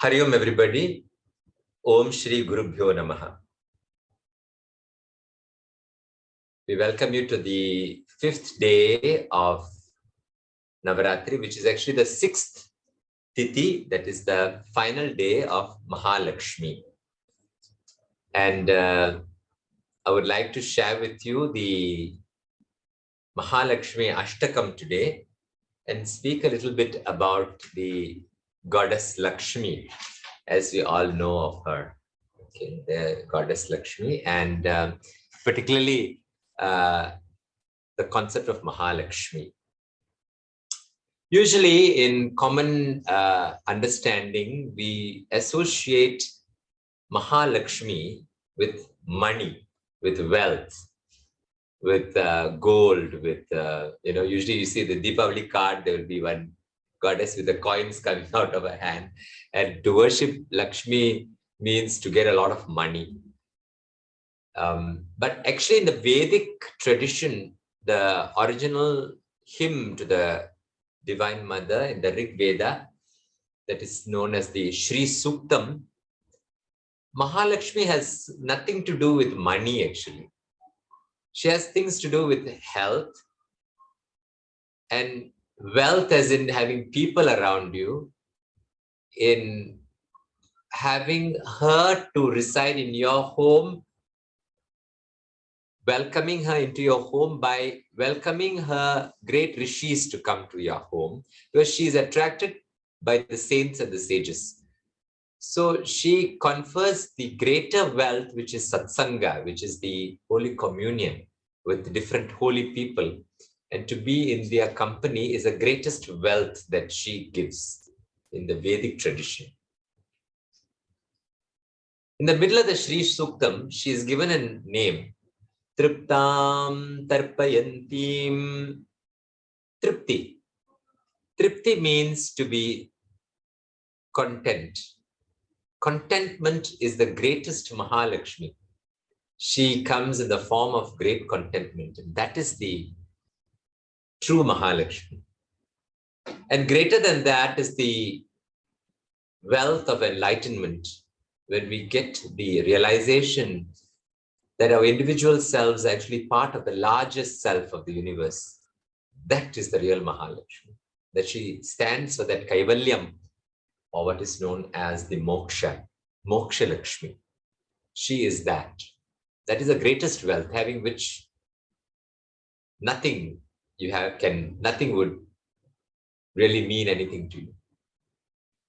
Hari Om everybody. Om Shri Gurubhyo Namaha. We welcome you to the 5th day of Navaratri, which is actually the 6th Tithi, that is the final day of Mahalakshmi. And I would like to share with you the Mahalakshmi Ashtakam today and speak a little bit about the goddess Lakshmi, as we all know of her. Okay, the goddess Lakshmi, and particularly the concept of Mahalakshmi. Usually in common understanding, we associate Mahalakshmi with money, with wealth, with gold, with, usually you see the Deepavali card, there will be one goddess with the coins coming out of her hand. And to worship Lakshmi means to get a lot of money. But actually in the Vedic tradition, the original hymn to the Divine Mother in the Rig Veda, that is known as the Shri Suktam, Mahalakshmi has nothing to do with money actually. She has things to do with health and wealth, as in having people around you, in having her to reside in your home, welcoming her into your home by welcoming her great rishis to come to your home, because she is attracted by the saints and the sages. So she confers the greater wealth, which is satsanga, which is the holy communion with different holy people. And to be in their company is the greatest wealth that she gives in the Vedic tradition. In the middle of the Shri Suktam, she is given a name, Triptam Tarpayantim. Tripti. Tripti means to be content. Contentment is the greatest Mahalakshmi. She comes in the form of great contentment. And that is the true Mahalakshmi. And greater than that is the wealth of enlightenment, when we get the realization that our individual selves are actually part of the largest self of the universe. That is the real Mahalakshmi. That she stands for that Kaivalyam, or what is known as the Moksha, Moksha Lakshmi. She is that. That is the greatest wealth, having which nothing you have nothing would really mean anything to you.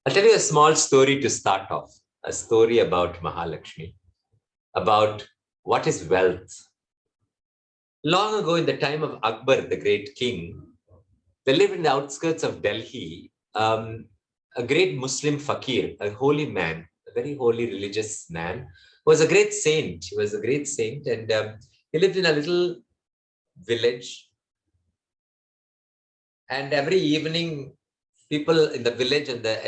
I'll tell you a small story to start off, a story about Mahalakshmi, about what is wealth. Long ago, in the time of Akbar, the great king, there lived in the outskirts of Delhi a great Muslim fakir, a holy man, a very holy religious man, who was a great saint. He was a great saint, and he lived in a little village. And every evening, people in the village and the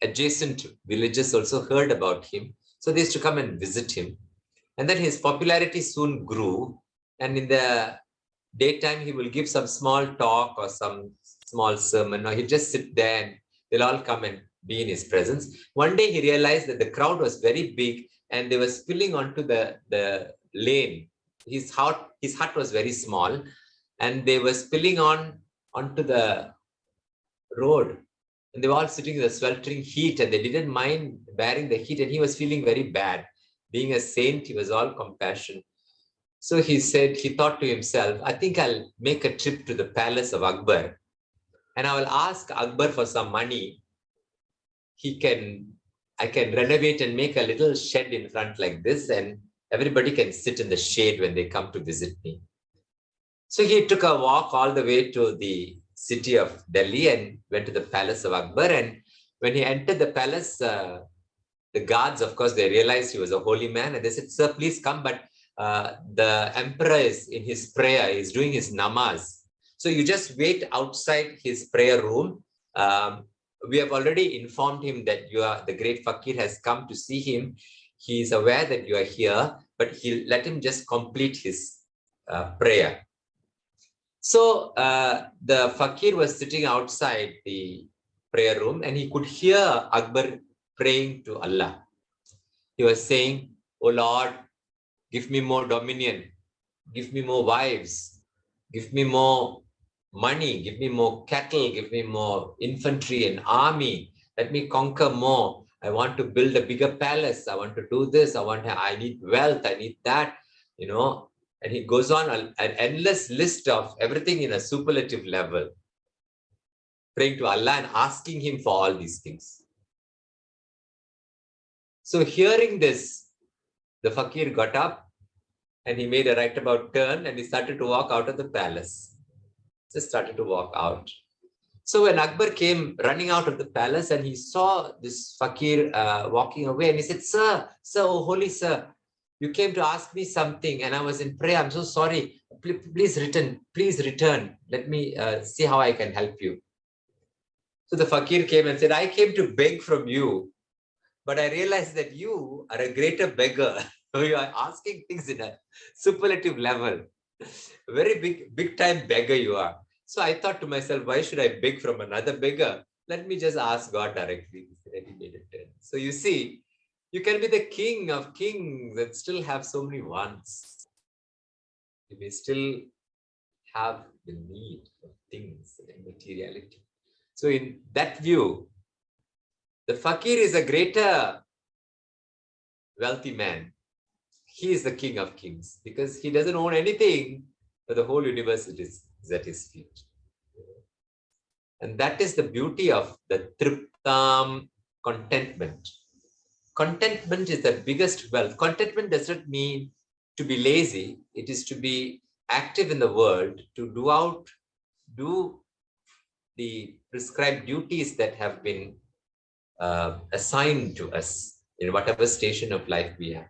adjacent villages also heard about him. So they used to come and visit him. And then his popularity soon grew. And in the daytime, he will give some small talk or some small sermon, or he'll just sit there and they'll all come and be in his presence. One day he realized that the crowd was very big and they were spilling onto the lane. His hut was very small and they were spilling onto the road. And they were all sitting in the sweltering heat and they didn't mind bearing the heat, and he was feeling very bad. Being a saint, he was all compassion. So he thought to himself, I think I'll make a trip to the palace of Akbar and I will ask Akbar for some money. I can renovate and make a little shed in front like this, and everybody can sit in the shade when they come to visit me. So he took a walk all the way to the city of Delhi and went to the palace of Akbar. And when he entered the palace, the guards, of course, they realized he was a holy man, and they said, sir, please come, but the emperor is in his prayer, he's doing his namaz. So you just wait outside his prayer room. We have already informed him that the great fakir has come to see him. He is aware that you are here, but let him just complete his prayer. So the fakir was sitting outside the prayer room and he could hear Akbar praying to Allah. He was saying, "Oh Lord, give me more dominion, give me more wives, give me more money, give me more cattle, give me more infantry and army. Let me conquer more. I want to build a bigger palace. I want to do this. I need wealth. I need that, you know." And he goes on an endless list of everything in a superlative level, praying to Allah and asking him for all these things. So hearing this, the fakir got up and he made a right about turn and he started to walk out of the palace. Just started to walk out. So when Akbar came running out of the palace and he saw this fakir walking away, and he said, "Sir, oh holy sir, you came to ask me something and I was in prayer. I'm so sorry. Please return. Let me see how I can help you." So the fakir came and said, "I came to beg from you, but I realized that you are a greater beggar." You are asking things in a superlative level. Very big time beggar you are. So I thought to myself, why should I beg from another beggar? Let me just ask God directly. So you see, you can be the king of kings and still have so many wants. You may still have the need of things and materiality. So in that view, the fakir is a greater wealthy man. He is the king of kings because he doesn't own anything, but the whole universe is at his feet. And that is the beauty of the triptam, contentment. Contentment is the biggest wealth. Contentment does not mean to be lazy. It is to be active in the world, to do the prescribed duties that have been assigned to us in whatever station of life we are.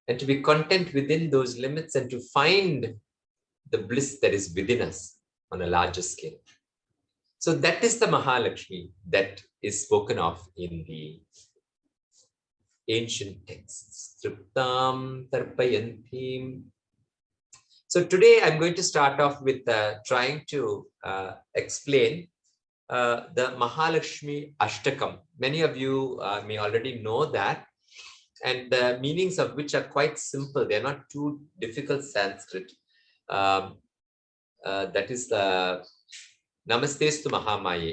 And to be content within those limits and to find the bliss that is within us on a larger scale. So that is the Mahalakshmi that is spoken of in the ancient texts. Triptam Tarpayantim. So today I'm going to start off with trying to explain the Mahalakshmi Ashtakam. Many of you may already know that, and the meanings of which are quite simple. They're not too difficult Sanskrit. That is the Namastestu Mahamaye.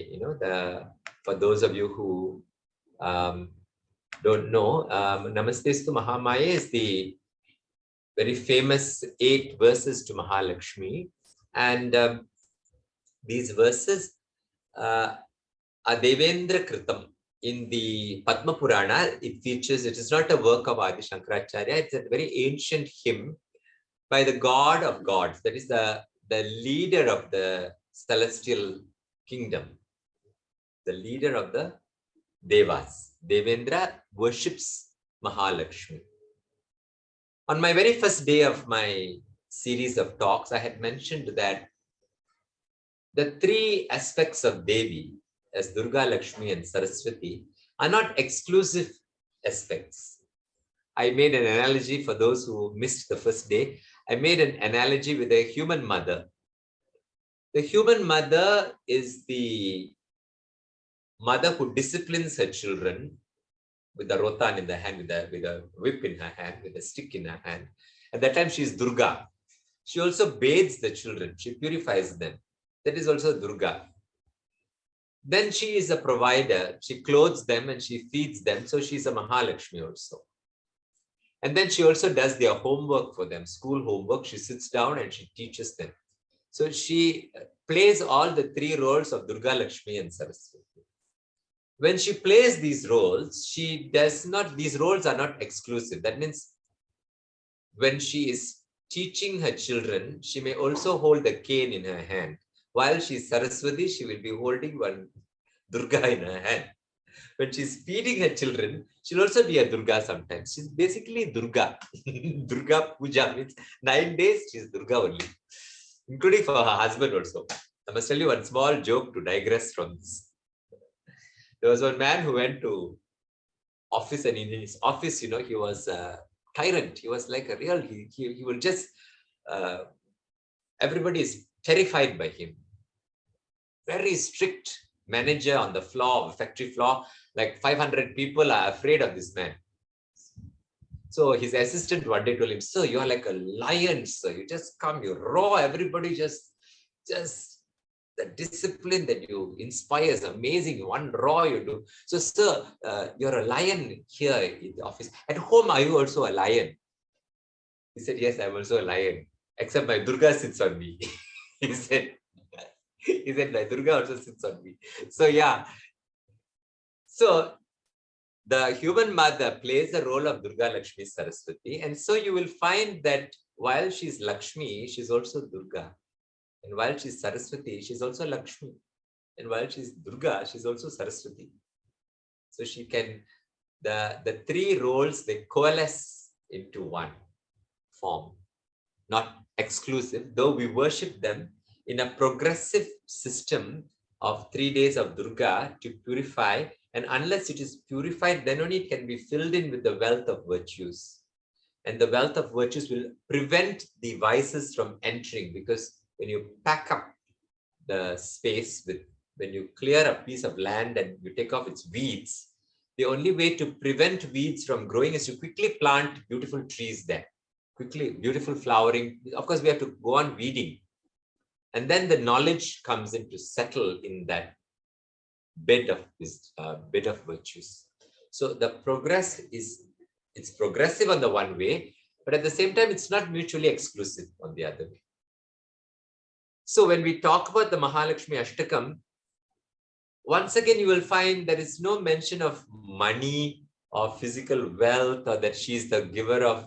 For those of you who don't know, Namastestu Mahamaye is the very famous 8 verses to Mahalakshmi. And these verses are Devendra Kritam. In the Padma Purana, it features, it is not a work of Adi Shankaracharya, it's a very ancient hymn by the god of gods, that is the leader of the celestial kingdom, the leader of the Devas. Devendra worships Mahalakshmi. On my very first day of my series of talks, I had mentioned that the 3 aspects of Devi, as Durga, Lakshmi and Saraswati, are not exclusive aspects. I made an analogy for those who missed the first day. I made an analogy with a human mother. The human mother is the mother who disciplines her children with a rotan in the hand, with a whip in her hand, with a stick in her hand. At that time, she is Durga. She also bathes the children. She purifies them. That is also Durga. Then she is a provider. She clothes them and she feeds them. So she is a Mahalakshmi also. And then she also does their homework for them, school homework. She sits down and she teaches them. So she plays all the 3 roles of Durga, Lakshmi and Saraswati. When she plays these roles, these roles are not exclusive. That means when she is teaching her children, she may also hold the cane in her hand. While she is Saraswati, she will be holding one Durga in her hand. When she's feeding her children, she'll also be a Durga sometimes. She's basically Durga. Durga Puja means 9 days, she's Durga only, including for her husband also. I must tell you one small joke to digress from this. There was one man who went to office, and in his office, he was a tyrant. He was like a real, he will just, everybody is terrified by him. Very strict, manager on the floor, factory floor. Like 500 people are afraid of this man. So his assistant one day told him, "Sir, you are like a lion, sir. You just come, you roar, everybody just the discipline that you inspire is amazing. One roar you do. So, sir, you're a lion here in the office. At home, are you also a lion?" He said, "Yes, I'm also a lion. Except my Durga sits on me." he said, my Durga also sits on me. So, yeah. So, the human mother plays the role of Durga, Lakshmi, Saraswati. And so you will find that while she's Lakshmi, she's also Durga. And while she's Saraswati, she's also Lakshmi. And while she's Durga, she's also Saraswati. So she can, the three roles, they coalesce into one form, not exclusive, though we worship them in a progressive system of 3 days of Durga to purify. And unless it is purified, then only it can be filled in with the wealth of virtues. And the wealth of virtues will prevent the vices from entering, because when you pack up the space with, when you clear a piece of land and you take off its weeds, the only way to prevent weeds from growing is to quickly plant beautiful trees there. Quickly, beautiful flowering. Of course, we have to go on weeding. And then the knowledge comes in to settle in that bed of this bed of virtues. So the progress is, it's progressive on the one way, but at the same time, it's not mutually exclusive on the other way. So when we talk about the Mahalakshmi Ashtakam, once again, you will find there is no mention of money or physical wealth, or that she's the giver of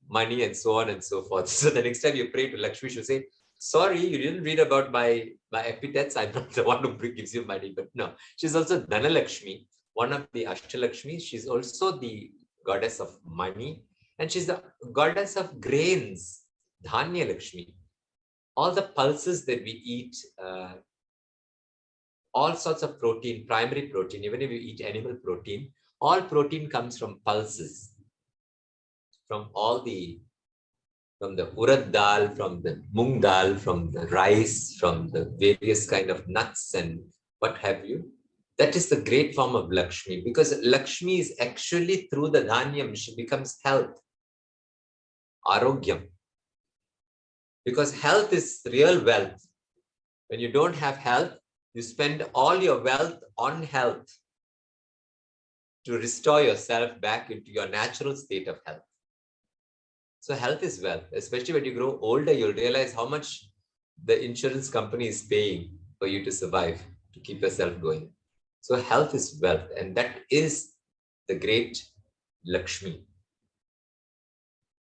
money and so on and so forth. So the next time you pray to Lakshmi, she'll say, "Sorry, you didn't read about my epithets. I'm not the one who gives you money." But no, she's also Dhanalakshmi, one of the Ashtalakshmis. She's also the goddess of money, and she's the goddess of grains, Dhanya Lakshmi. All the pulses that we eat, all sorts of protein, primary protein, even if you eat animal protein, all protein comes from pulses, from the urad dal, from the mung dal, from the rice, from the various kind of nuts and what have you. That is the great form of Lakshmi, because Lakshmi is actually, through the dhanyam, she becomes health, arogyam. Because health is real wealth. When you don't have health, you spend all your wealth on health to restore yourself back into your natural state of health. So health is wealth, especially when you grow older, you'll realize how much the insurance company is paying for you to survive, to keep yourself going. So health is wealth, and that is the great Lakshmi.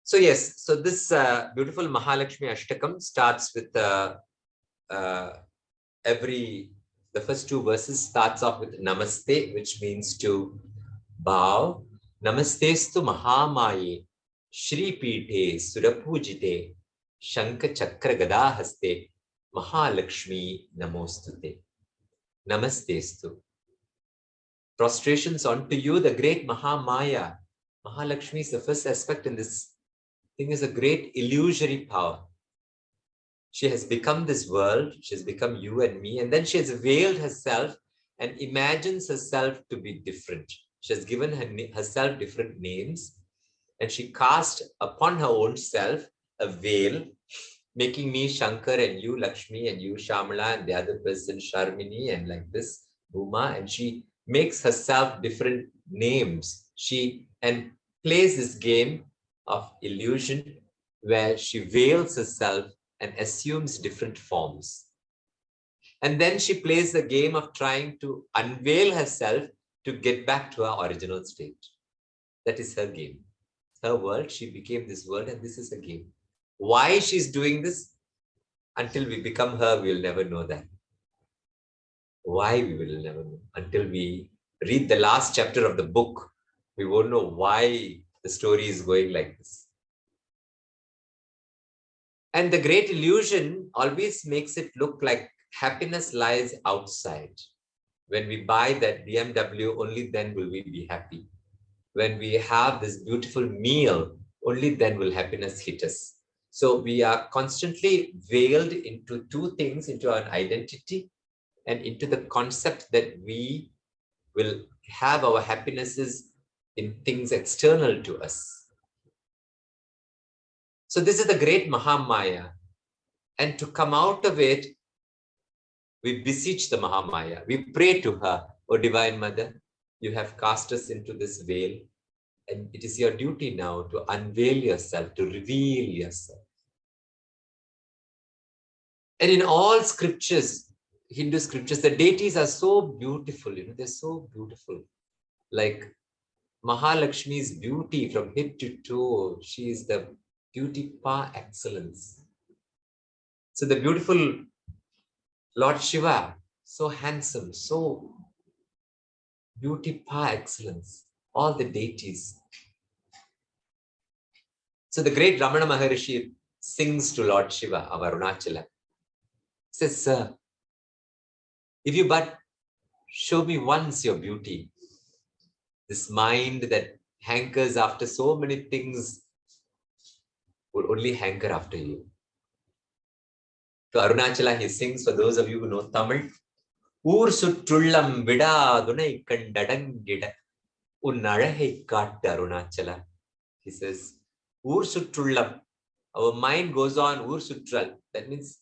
So yes, so this beautiful Mahalakshmi Ashtakam starts with the first two verses starts off with Namaste, which means to bow. Namastestu Mahamaye, Shri Pite, Surapujite, Shankha Chakra Gadahaste, Mahalakshmi Namostute. Namastestu. Prostrations unto you, the great Mahamaya. Mahalakshmi is the first aspect in this thing, is a great illusory power. She has become this world, she has become you and me, and then she has veiled herself and imagines herself to be different. She has given herself different names, and she cast upon her own self a veil, making me Shankar and you Lakshmi and you Shamala and the other person Sharmini and like this Bhuma, and she makes herself different names. She and plays this game of illusion where she veils herself and assumes different forms. And then she plays the game of trying to unveil herself to get back to her original state. That is her game. Her world, she became this world, and this is a game. Why she's doing this? Until we become her, we'll never know that. Why, we will never know. Until we read the last chapter of the book, we won't know why the story is going like this. And the great illusion always makes it look like happiness lies outside. When we buy that BMW, only then will we be happy. When we have this beautiful meal, only then will happiness hit us. So we are constantly veiled into two things, into our identity and into the concept that we will have our happinesses in things external to us. So this is the great Mahamaya. And to come out of it, we beseech the Mahamaya. We pray to her, O Divine Mother, you have cast us into this veil, and it is your duty now to unveil yourself, to reveal yourself. And in all scriptures, Hindu scriptures, the deities are so beautiful, they're so beautiful. Like Mahalakshmi's beauty from head to toe, she is the beauty par excellence. So the beautiful Lord Shiva, so handsome, so beauty par excellence, all the deities. So the great Ramana Maharishi sings to Lord Shiva of Arunachala. He says, sir, if you but show me once your beauty, this mind that hankers after so many things would only hanker after you. To Arunachala, he sings, for those of you who know Tamil, Oor sutrullam vidadunai kandadangida unnalahai kaattu Arunachala. He says, Oor sutrullam. Our mind goes on Oor sutral. That means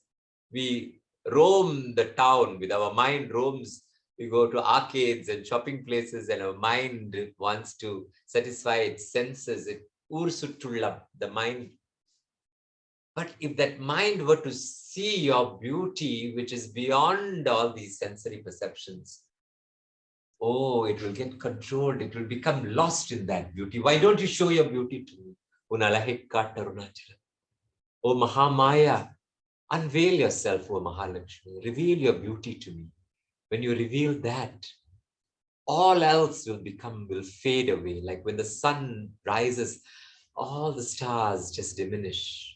we roam the town with our mind roams. We go to arcades and shopping places, and our mind wants to satisfy its senses. Oor sutrullam, the mind. But if that mind were to see your beauty, which is beyond all these sensory perceptions, oh, it will get controlled. It will become lost in that beauty. Why don't you show your beauty to me? Oh, Mahamaya, unveil yourself, oh Mahalakshmi. Reveal your beauty to me. When you reveal that, all else will fade away. Like when the sun rises, all the stars just diminish.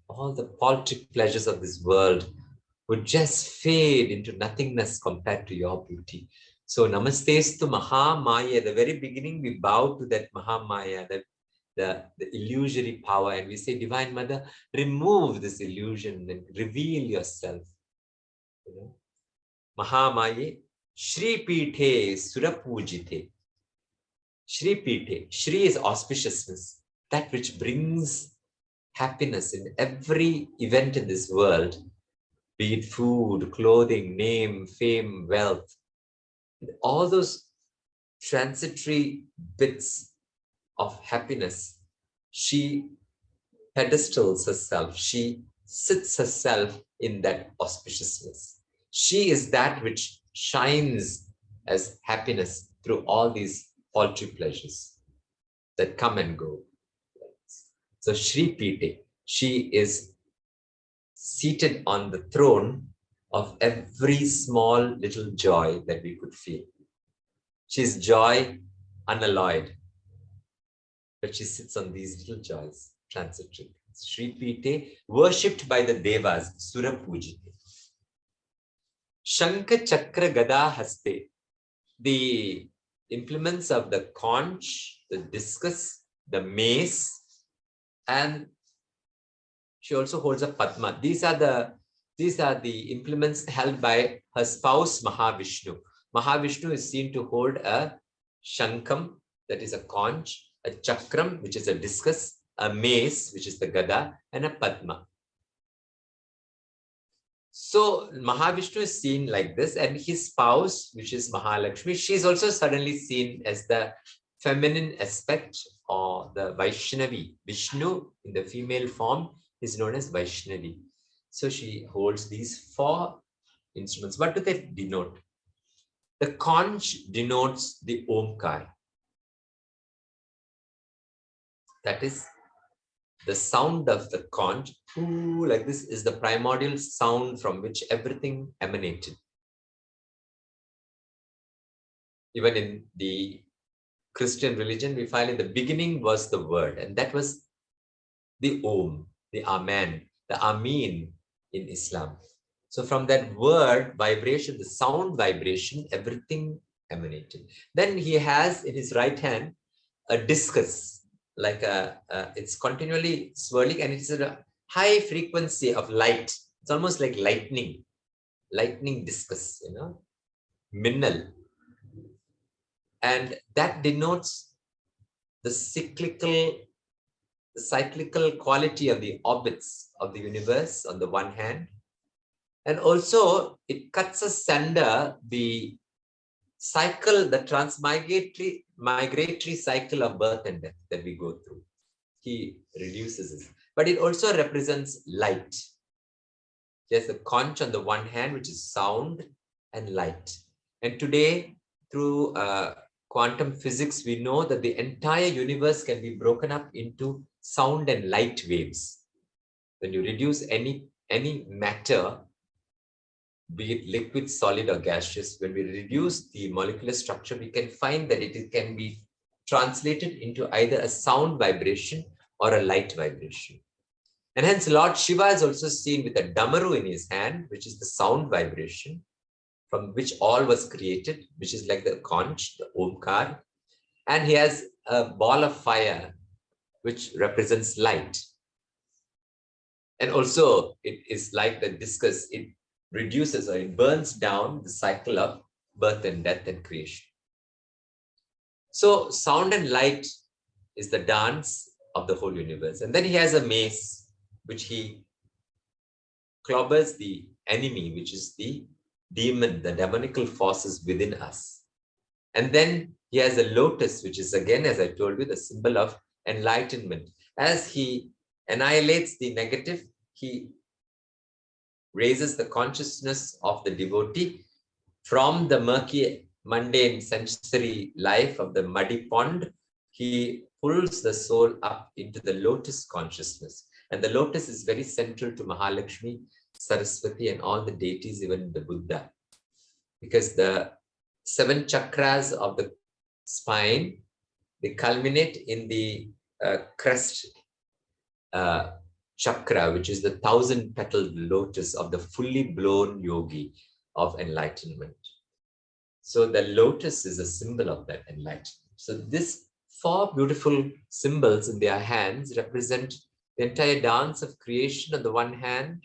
All the paltry pleasures of this world would just fade into nothingness compared to your beauty. So Namastestu Mahamaya. At the very beginning, we bow to that Mahamaya, the illusory power, and we say, Divine Mother, remove this illusion and reveal yourself. Mahamaye, Shri Pithe Surapujite. Shri Pithe. Shri is auspiciousness, that which brings happiness in every event in this world, be it food, clothing, name, fame, wealth, all those transitory bits of happiness. She pedestals herself, she sits herself in that auspiciousness. She is that which shines as happiness through all these paltry pleasures that come and go. So Shri Pite, she is seated on the throne of every small little joy that we could feel. She's joy unalloyed, but she sits on these little joys, transitory. Shri Pite, worshipped by the Devas, Sura Pujite. Shankha Chakra Gada Haste, the implements of the conch, the discus, the mace, and she also holds a Padma. These are the implements held by her spouse Mahavishnu. Mahavishnu is seen to hold a Shankam, that is a conch, a Chakram, which is a discus, a mace, which is the Gada, and a Padma. So Mahavishnu is seen like this, and his spouse, which is Mahalakshmi, she is also suddenly seen as the feminine aspect, or the Vaishnavi. Vishnu in the female form is known as Vaishnavi. So she holds these four instruments. What do they denote? The conch denotes the Omkar. That is the sound of the conch, ooh, like this, is the primordial sound from which everything emanated. Even in the Christian religion, we find in the beginning was the word, and that was the Om, the Amen, the Amin in Islam. So from that word vibration, the sound vibration, everything emanated. Then he has in his right hand a discus, like it's continually swirling, and it's a high frequency of light. It's almost like lightning. lightning discus, minnal. And that denotes the cyclical quality of the orbits of the universe on the one hand. And also it cuts asunder the cycle, the migratory cycle of birth and death that we go through. He reduces it. But it also represents light. There's a conch on the one hand, which is sound and light. And today, through quantum physics, we know that the entire universe can be broken up into sound and light waves. When you reduce any matter, be it liquid, solid, or gaseous, when we reduce the molecular structure, we can find that it can be translated into either a sound vibration or a light vibration. And hence Lord Shiva is also seen with a damaru in his hand, which is the sound vibration from which all was created, which is like the conch, the omkar. And he has a ball of fire, which represents light. And also it is like the discus, it reduces or it burns down the cycle of birth and death and creation. So sound and light is the dance of the whole universe. And then he has a mace, which he clobbers the enemy, which is the demon, the demonical forces within us. And then he has a lotus, which is again, as I told you, the symbol of enlightenment. As he annihilates the negative, he raises the consciousness of the devotee from the murky, mundane, sensory life of the muddy pond. He pulls the soul up into the lotus consciousness. And the lotus is very central to Mahalakshmi, Saraswati, and all the deities, even the Buddha. Because the 7 chakras of the spine, they culminate in the crest chakra, which is the 1,000-petaled lotus of the fully blown yogi of enlightenment. So the lotus is a symbol of that enlightenment. So these 4 beautiful symbols in their hands represent the entire dance of creation on the one hand,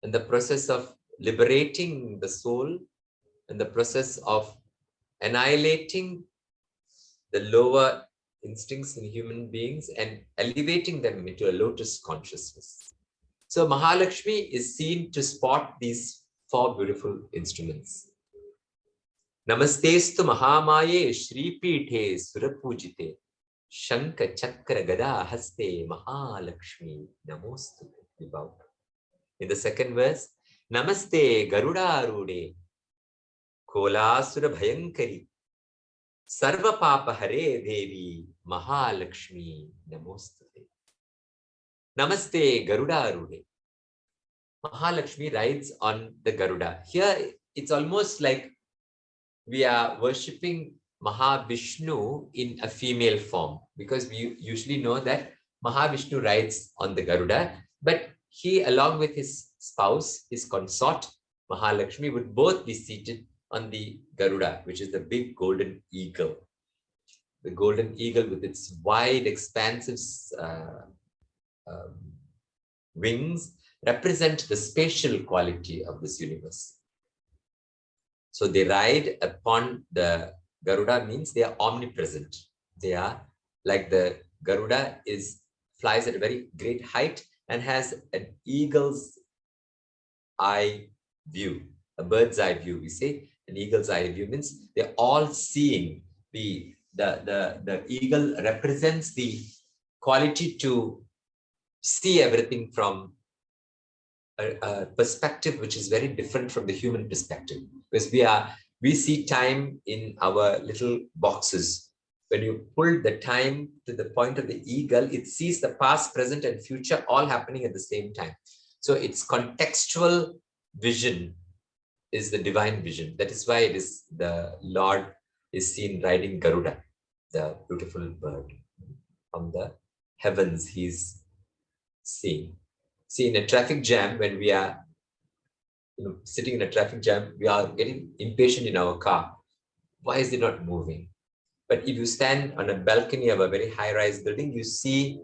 and the process of liberating the soul, and the process of annihilating the lower instincts in human beings and elevating them into a lotus consciousness. So Mahalakshmi is seen to spot these 4 beautiful instruments. Namastestu Mahamaye Shri Pithe Surapujite Shanka Chakra Gada Haste Mahalakshmi Namostu. In the second verse, Namaste Garuda Arude Kolasura Bhayankari Sarva Papa Hare Devi Mahalakshmi Namostate. Namaste Garuda Arude. Mahalakshmi rides on the Garuda. Here it's almost like we are worshipping Mahavishnu in a female form, because we usually know that Mahavishnu rides on the Garuda, but he, along with his spouse, his consort, Mahalakshmi, would both be seated on the Garuda, which is the big golden eagle. The golden eagle with its wide, expansive wings represent the spatial quality of this universe. So they ride upon the Garuda, means they are omnipresent. They are like the Garuda flies at a very great height and has an eagle's eye view, a bird's eye view. We say an eagle's eye view means they're all seeing. The eagle represents the quality to see everything from a perspective which is very different from the human perspective. Because we see time in our little boxes. When you pull the time to the point of the eagle, it sees the past, present, and future all happening at the same time. So its contextual vision is the divine vision. That is why it is the Lord is seen riding Garuda, the beautiful bird. From the heavens, he's seen. See, in a traffic jam, when we are sitting in a traffic jam, we are getting impatient in our car. Why is it not moving? But if you stand on a balcony of a very high-rise building, you see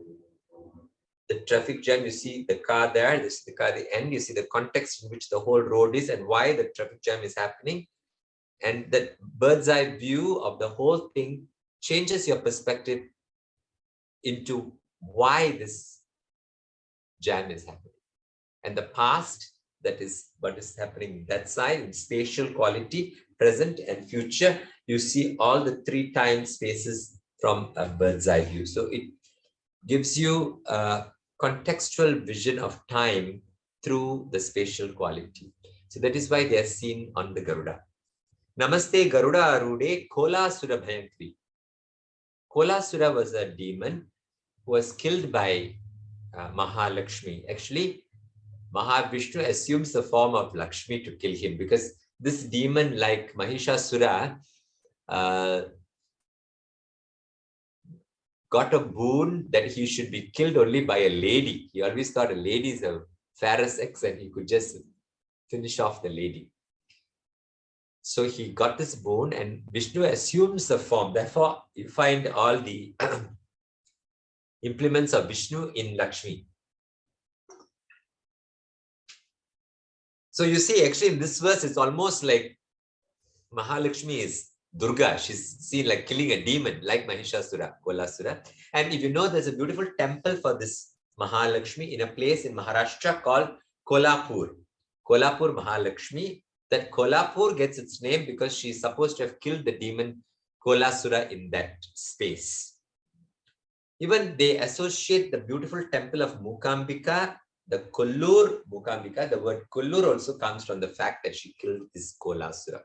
the traffic jam, you see the car there, this is the car at the end, you see the context in which the whole road is and why the traffic jam is happening. And that bird's eye view of the whole thing changes your perspective into why this jam is happening. And the past, that is what is happening that side, in spatial quality, present and future, you see all the 3 time spaces from a bird's eye view. So it gives you a contextual vision of time through the spatial quality. So that is why they are seen on the Garuda. Namaste Garuda Arude Kolasura Bhayankri. Kolasura was a demon who was killed by Mahalakshmi. Actually, Mahavishnu assumes the form of Lakshmi to kill him, because this demon, like Mahishasura, got a boon that he should be killed only by a lady. He always thought a lady is a fairer sex and he could just finish off the lady. So he got this boon and Vishnu assumes the form. Therefore, you find all the implements of Vishnu in Lakshmi. So you see, actually in this verse, it's almost like Mahalakshmi is Durga. She's seen like killing a demon like Mahishasura, Kolasura. And if you know, there's a beautiful temple for this Mahalakshmi in a place in Maharashtra called Kolhapur. Kolhapur Mahalakshmi. That Kolhapur gets its name because she's supposed to have killed the demon Kolasura in that space. Even they associate the beautiful temple of Mukambika, the Kollur Mukambika. The word Kollur also comes from the fact that she killed this Kolasura.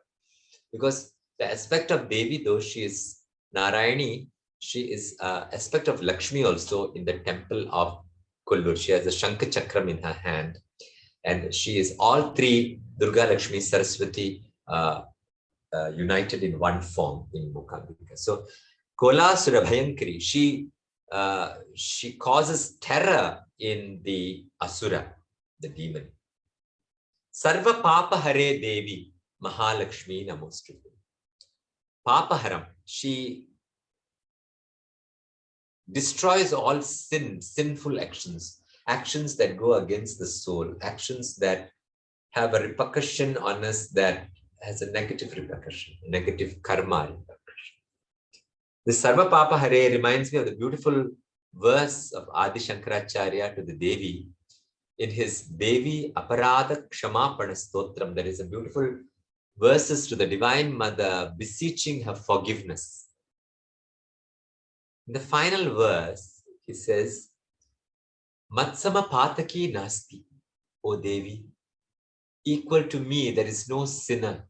Because the aspect of Devi, though she is Narayani, she is an aspect of Lakshmi also in the temple of Kollur. She has a Shankha Chakram in her hand. And she is all 3, Durga, Lakshmi, Saraswati, united in one form in Mukambika. So Kolasura Bhayankari, she causes terror in the Asura, the demon. Sarva Papa Hare Devi, Mahalakshmi Namostute. Papa Haram, she destroys all sinful actions, actions that go against the soul, actions that have a repercussion on us, that has a negative repercussion, negative karma repercussion. This Sarva Papa Hare reminds me of the beautiful verse of Adi Shankaracharya to the Devi in his Devi Aparadha Kshamapana Stotram. There is a beautiful verses to the Divine Mother beseeching her forgiveness. In the final verse, he says, Matsama Pataki Nasti, O Devi, equal to me, there is no sinner.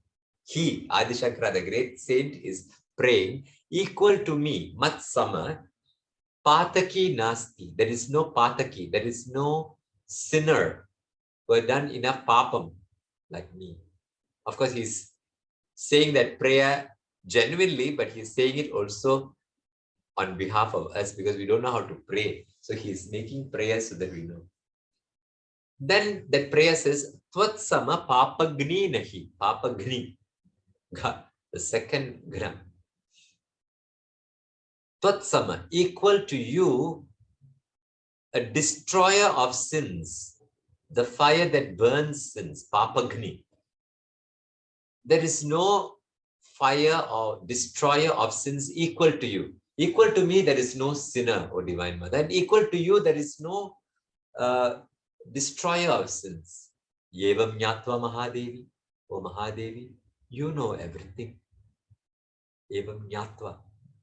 He, Adi Shankara, the great saint, is praying, equal to me, Matsama Pataki Nasti, there is no Pataki, there is no sinner who have done enough papam like me. Of course, he's saying that prayer genuinely, but he's saying it also on behalf of us because we don't know how to pray. So he's making prayer so that we know. Then that prayer says, Tvatsama Papagni Nahi. Papagni. The second gram. Tvatsama, equal to you, a destroyer of sins, the fire that burns sins, Papagni. There is no fire or destroyer of sins equal to you. Equal to me, there is no sinner, O Divine Mother. And equal to you, there is no destroyer of sins. Yevam Nyatva Mahadevi, O Mahadevi, you know everything. Yevam Nyatva,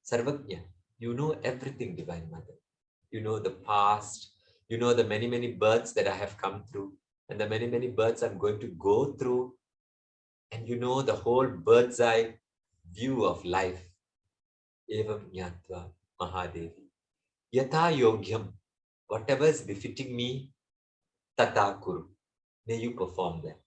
Sarvajna, you know everything, Divine Mother. You know the past, you know the many, many births that I have come through, and the many, many births I'm going to go through. And you know the whole bird's eye view of life. Evam Nyatva Mahadevi. Yatha Yogyam, whatever is befitting me, Tata Kuru. May you perform that.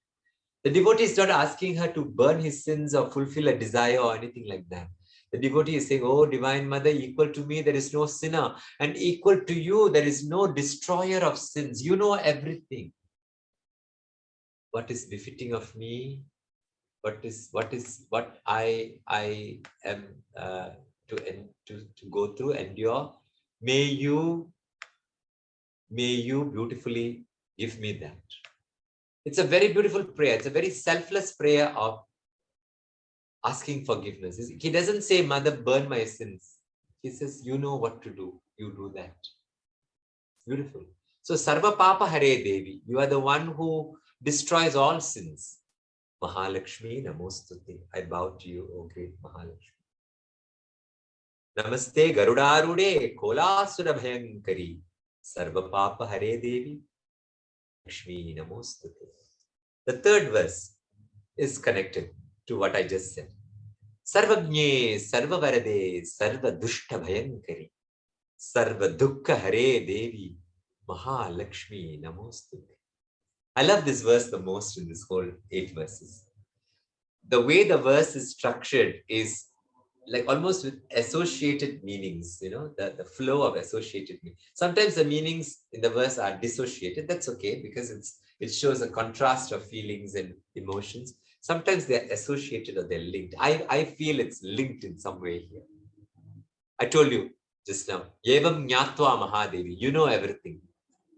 The devotee is not asking her to burn his sins or fulfill a desire or anything like that. The devotee is saying, oh, Divine Mother, equal to me, there is no sinner. And equal to you, there is no destroyer of sins. You know everything. What is befitting of me? What I am to go through, endure. May you may you beautifully give me that. It's a very beautiful prayer. It's a very selfless prayer of asking forgiveness. He doesn't say, Mother, burn my sins. He says, you know what to do. You do that. Beautiful. So, Sarva Papa Hare Devi, you are the one who destroys all sins. Mahalakshmi Namostute. I bow to you, O great Mahalakshmi. Namaste Garudarude Kolasura Bhayankari. Sarva Papa Hare Devi. Lakshmi Namostute. The third verse is connected to what I just said. Sarvajne, Sarvavarade, Sarva Dushta Bhayankari. Sarva Dukkha Hare Devi. Mahalakshmi Namostute. I love this verse the most in this whole 8 verses. The way the verse is structured is like almost with associated meanings, the flow of associated meanings. Sometimes the meanings in the verse are dissociated. That's okay because it shows a contrast of feelings and emotions. Sometimes they're associated or they're linked. I feel it's linked in some way here. I told you just now, Yevam Nyatva Mahadevi, you know everything.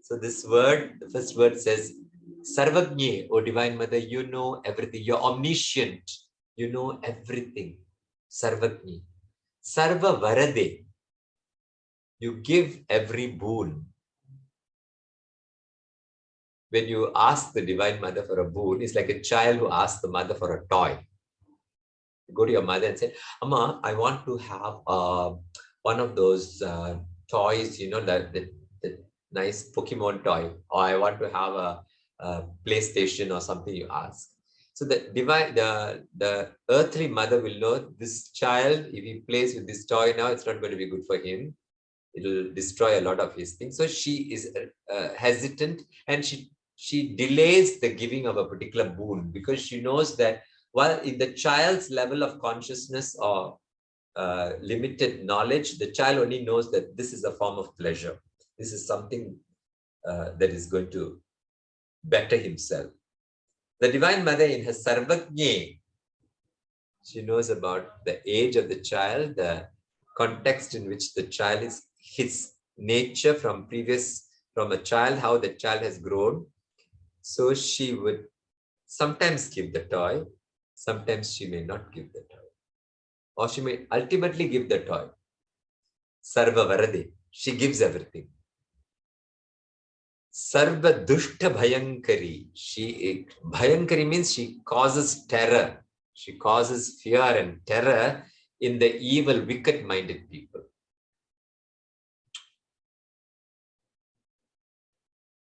So this word, the first word says, Sarvajne, O Divine Mother, you know everything. You're omniscient. You know everything. Sarvajne. Sarva Varade. You give every boon. When you ask the Divine Mother for a boon, it's like a child who asks the mother for a toy. You go to your mother and say, Amma, I want to have one of those toys, the nice Pokemon toy, or I want to have a PlayStation or something you ask. So the earthly mother will know this child, if he plays with this toy now, it's not going to be good for him. It will destroy a lot of his things. So she is hesitant and she delays the giving of a particular boon because she knows that while in the child's level of consciousness or limited knowledge, the child only knows that this is a form of pleasure. This is something that is going to better himself. The Divine Mother in her Sarvajne, she knows about the age of the child, the context in which the child is, his nature from a child, how the child has grown. So she would sometimes give the toy, sometimes she may not give the toy. Or she may ultimately give the toy. Sarva Varade, she gives everything. Sarva Dushta Bhayankari, Bhayankari means she causes terror. She causes fear and terror in the evil, wicked-minded people.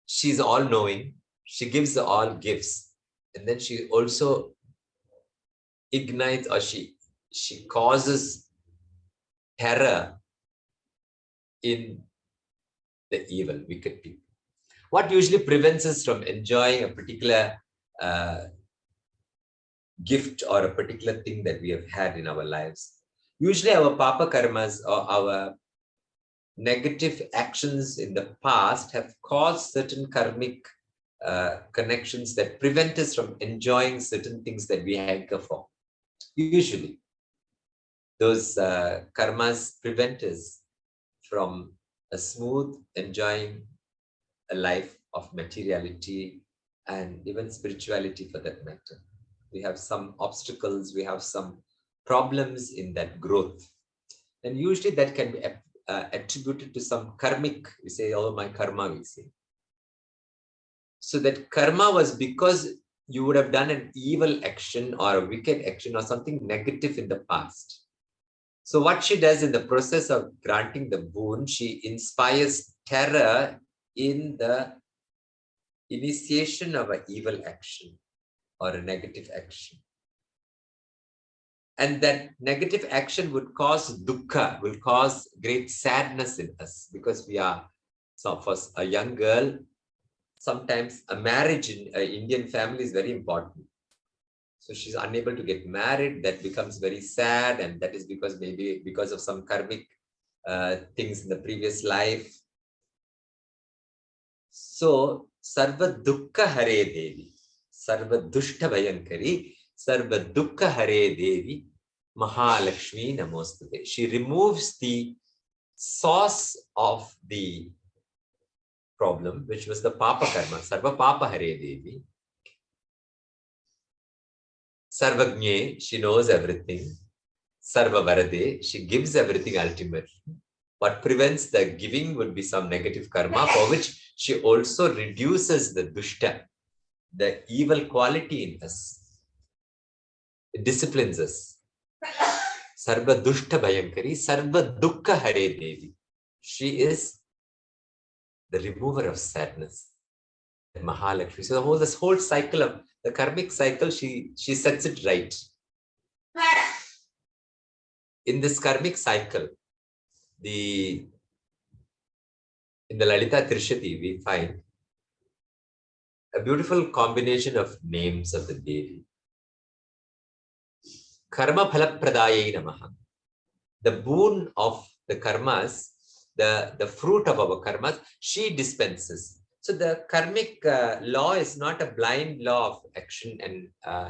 She's all-knowing. She gives all gifts. And then she also ignites or she causes terror in the evil, wicked people. What usually prevents us from enjoying a particular gift or a particular thing that we have had in our lives? Usually our papa karmas or our negative actions in the past have caused certain karmic connections that prevent us from enjoying certain things that we hanker for. Usually, those karmas prevent us from a smooth enjoying a life of materiality and even spirituality for that matter. We have some obstacles, we have some problems in that growth. And usually that can be attributed to some karmic, we say, oh, my karma, we say. So that karma was because you would have done an evil action or a wicked action or something negative in the past. So what she does in the process of granting the boon, she inspires terror in the initiation of an evil action or a negative action. And that negative action would cause dukkha, will cause great sadness in us because we are, so for a young girl, sometimes a marriage in an Indian family is very important. So she's unable to get married. That becomes very sad. And that is because maybe because of some karmic things in the previous life. So, Sarva Dukkha Hare Devi, Sarva Dushta Bhayankari, Sarva Dukkha Hare Devi, Mahalakshmi Namostute. She removes the source of the problem, which was the Papa Karma. Sarva Papa Hare Devi. Sarvagnye, she knows everything. Sarva Varade, she gives everything ultimately. What prevents the giving would be some negative karma, for which she also reduces the dushta, the evil quality in us. It disciplines us. Sarva dushta bhayankari, sarva dukkha hare devi. She is the remover of sadness. Mahalakshmi. So this whole cycle of the karmic cycle, she sets it right. In this karmic cycle, in the Lalita Trishati, we find a beautiful combination of names of the Devi. Karma phala pradayai namaha. The boon of the karmas, the fruit of our karmas, she dispenses. So the karmic law is not a blind law of action and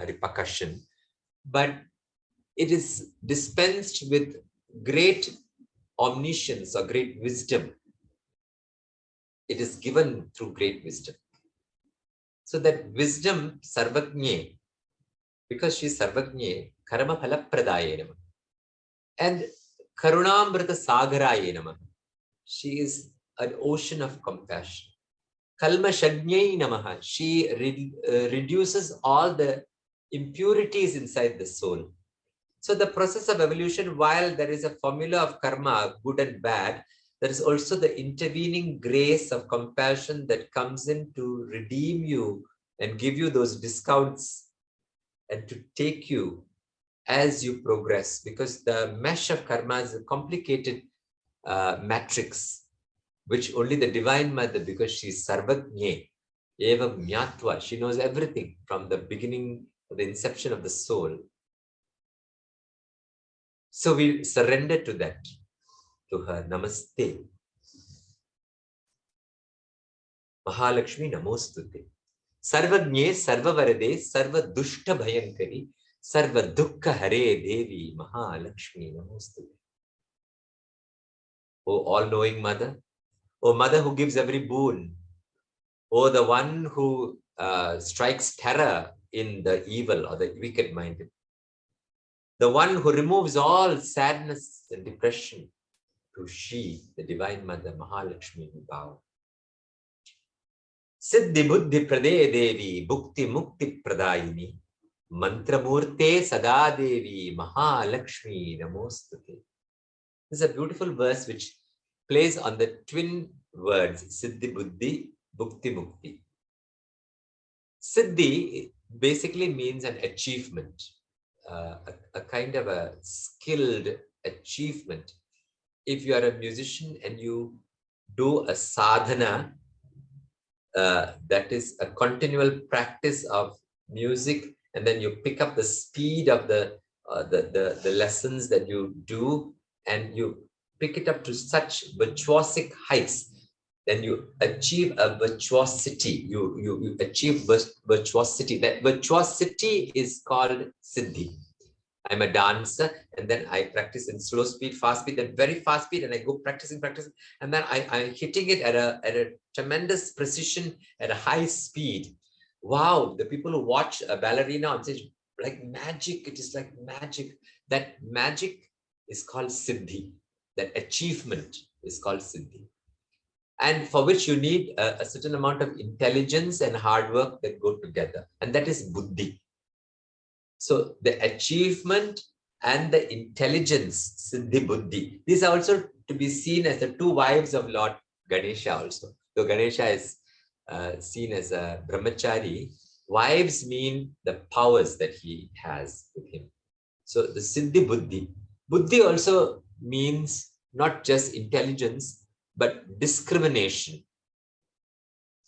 repercussion, but it is dispensed with great omniscience or great wisdom. It is given through great wisdom. So that wisdom, sarvagnye, because she is sarvagnye, karma phala pradaye namaha. And karunamrita sagaraye namaha. She is an ocean of compassion. Kalma shagnyai namaha. She reduces all the impurities inside the soul. So the process of evolution, while there is a formula of karma, good and bad, there is also the intervening grace of compassion that comes in to redeem you and give you those discounts and to take you as you progress, because the mesh of karma is a complicated matrix, which only the Divine Mother, because she is sarvagnye, eva myatva, she knows everything from the beginning, the inception of the soul. So we surrender to that, to her. Namaste. Mahalakshmi Namostute. Sarvagnye, Sarvavarade, Sarva Dushta Bhayankari, Sarva Dukkha Hare Devi, Mahalakshmi Namostute. O all-knowing Mother, O Mother who gives every boon, O the one who strikes terror in the evil or the wicked-minded, the one who removes all sadness and depression, to she, the Divine Mother, Mahalakshmi, we bow. Siddhi Buddhi Prade Devi, Bhukti Mukti Pradayini, Mantramurte Sada Devi, Mahalakshmi Namostute. This is a beautiful verse which plays on the twin words, Siddhi Buddhi, Bhukti Mukti. Siddhi basically means an achievement, a kind of a skilled achievement. If you are a musician and you do a sadhana, that is a continual practice of music, and then you pick up the speed of the lessons that you do, and you pick it up to such virtuosic heights, then you achieve a virtuosity. You achieve virtuosity. That virtuosity is called siddhi. I'm a dancer, and then I practice in slow speed, fast speed, then very fast speed, and I go practicing, and then I'm hitting it at a tremendous precision at a high speed. Wow, the people who watch a ballerina on stage, like magic, it is like magic. That magic is called siddhi. That achievement is called siddhi. And for which you need a certain amount of intelligence and hard work that go together. And that is buddhi. So the achievement and the intelligence, siddhi buddhi, these are also to be seen as the two wives of Lord Ganesha also. So Ganesha is seen as a brahmachari. Wives mean the powers that he has with him. So the siddhi buddhi. Buddhi also means not just intelligence, but discrimination.